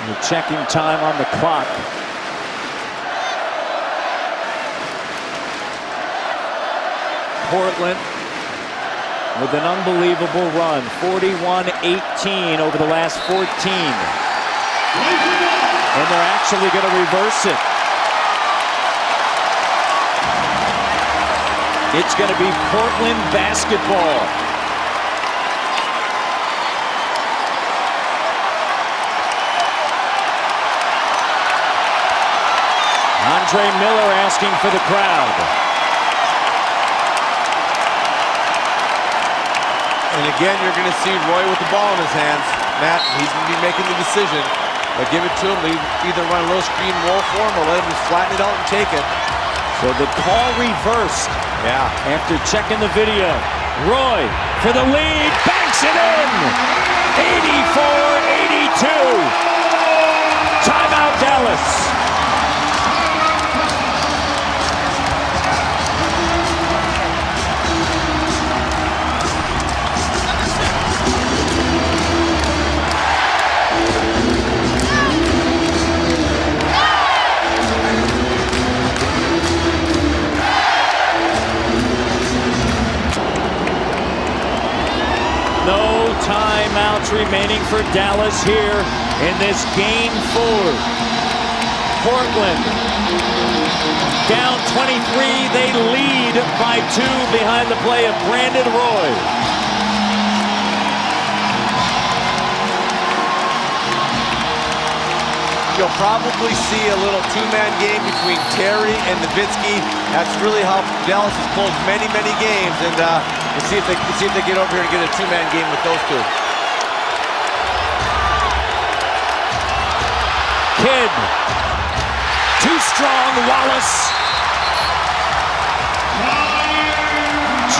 S1: we're checking time on the clock. Portland with an unbelievable run, 41-18 over the last 14. And they're actually going to reverse it. It's going to be Portland basketball. Andre Miller asking for the crowd.
S2: And again, you're going to see Roy with the ball in his hands. Matt, he's going to be making the decision. But give it to him. Either run a little screen roll for him or let him just flatten it out and take it.
S1: So the call reversed.
S2: Yeah.
S1: After checking the video. Roy for the lead. Banks it in. 84-82. Timeout, Dallas. No timeouts remaining for Dallas here in this Game 4. Portland down 23. They lead by 2 behind the play of Brandon Roy.
S2: You'll probably see a little 2-man game between Terry and Nowitzki. That's really how Dallas has closed many, many games. And we'll see if they get over here and get a 2-man game with those two.
S1: Kidd. Too strong. Wallace.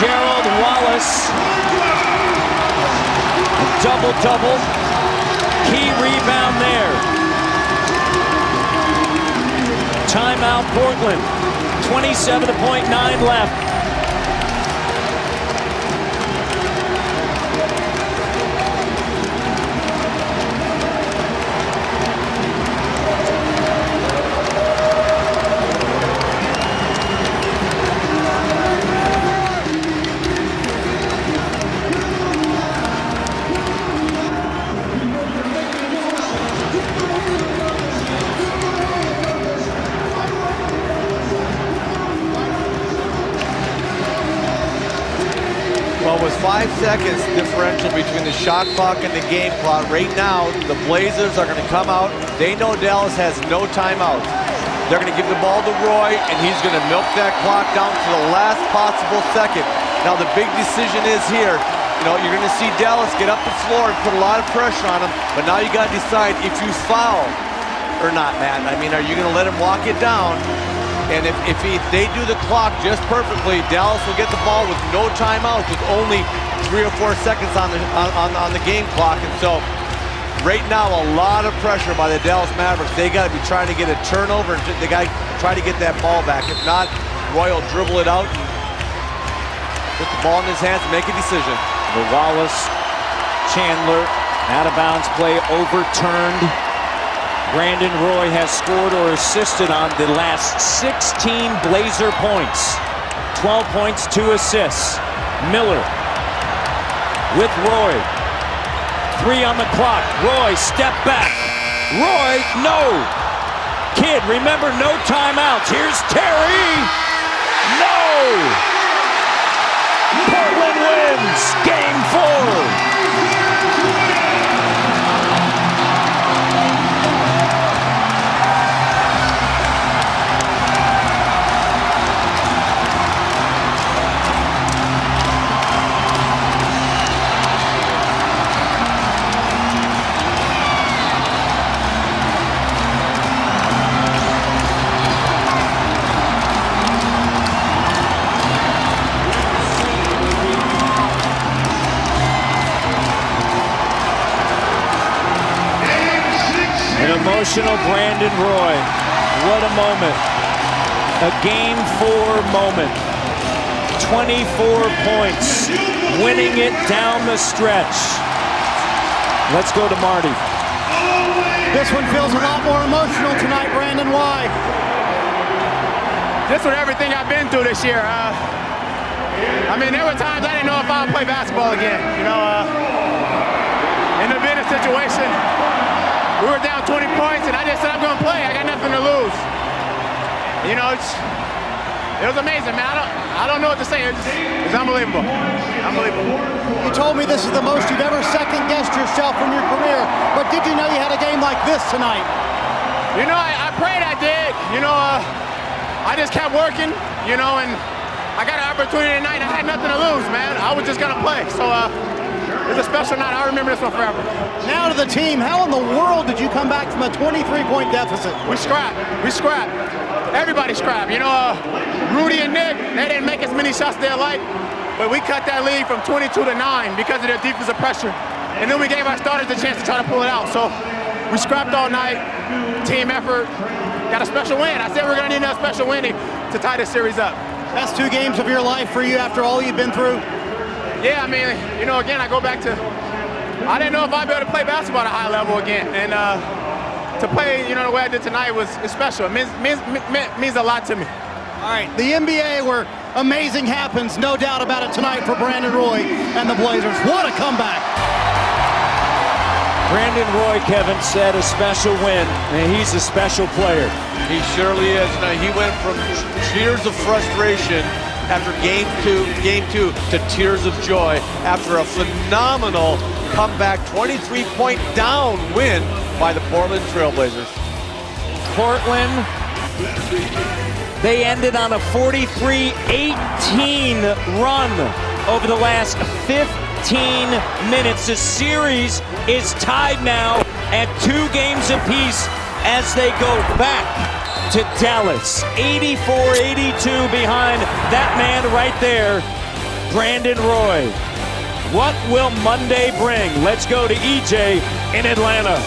S1: Gerald Wallace. A double-double. Key rebound there. Timeout, Portland. 27.9 left.
S2: Well, with 5 seconds differential between the shot clock and the game clock, right now, the Blazers are going to come out. They know Dallas has no timeouts. They're going to give the ball to Roy, and he's going to milk that clock down to the last possible second. Now, the big decision is here. You know, you're going to see Dallas get up the floor and put a lot of pressure on him, but now you got to decide if you foul or not, Matt. I mean, are you going to let him walk it down? And if they do the clock just perfectly, Dallas will get the ball with no timeouts, with only 3 or 4 seconds on the game clock. And so, right now, a lot of pressure by the Dallas Mavericks. They got to be trying to get a turnover. They got to try to get that ball back. If not, Roy will dribble it out and put the ball in his hands and make a decision.
S1: The Wallace-Chandler out-of-bounds play overturned. Brandon Roy has scored or assisted on the last 16 Blazer points. 12 points, 2 assists. Miller with Roy. 3 on the clock. Roy, step back. Roy, no. Kid, remember, no timeouts. Here's Terry. No. Portland wins Game 4. Emotional Brandon Roy. What a moment. A Game 4 moment. 24 points. Winning it down the stretch. Let's go to Marty.
S4: This one feels a lot more emotional tonight, Brandon. Why?
S7: Just with everything I've been through this year. I mean, there were times I didn't know if I would play basketball again. You know, in the business situation, we were down 20 points, and I just said, I'm going to play. I got nothing to lose. You know, it was amazing, man. I don't know what to say. It's unbelievable. Unbelievable.
S4: You told me this is the most you've ever second-guessed yourself from your career, but did you know you had a game like this tonight?
S7: You know, I prayed I did. You know, I just kept working, you know, and I got an opportunity tonight. I had nothing to lose, man. I was just going to play. So, it's a special night. I remember this one forever.
S4: Now to the team. How in the world did you come back from a 23-point deficit?
S7: We scrapped. We scrapped. Everybody scrapped. You know, Rudy and Nick, they didn't make as many shots as they like, but we cut that lead from 22 to 9 because of their defensive pressure. And then we gave our starters a chance to try to pull it out. So we scrapped all night. Team effort. Got a special win. I said we're going to need another special win to tie this series up.
S4: Best 2 games of your life for you after all you've been through?
S7: Yeah, I mean, you know, again, I go back to, I didn't know if I'd be able to play basketball at a high level again. And to play, you know, the way I did tonight was special. It means a lot to me.
S4: All right, the NBA where amazing happens, no doubt about it tonight for Brandon Roy and the Blazers. What a comeback.
S1: Brandon Roy, Kevin, said a special win, and he's a special player.
S2: He surely is. Now, he went from tears of frustration after game two to tears of joy after a phenomenal comeback 23-point down win by the Portland Trailblazers.
S1: Portland, they ended on a 43-18 run over the last 15 minutes. The series is tied now at 2 games apiece as they go back to Dallas. 84-82 behind that man right there, Brandon Roy. What will Monday bring? Let's go to EJ in Atlanta.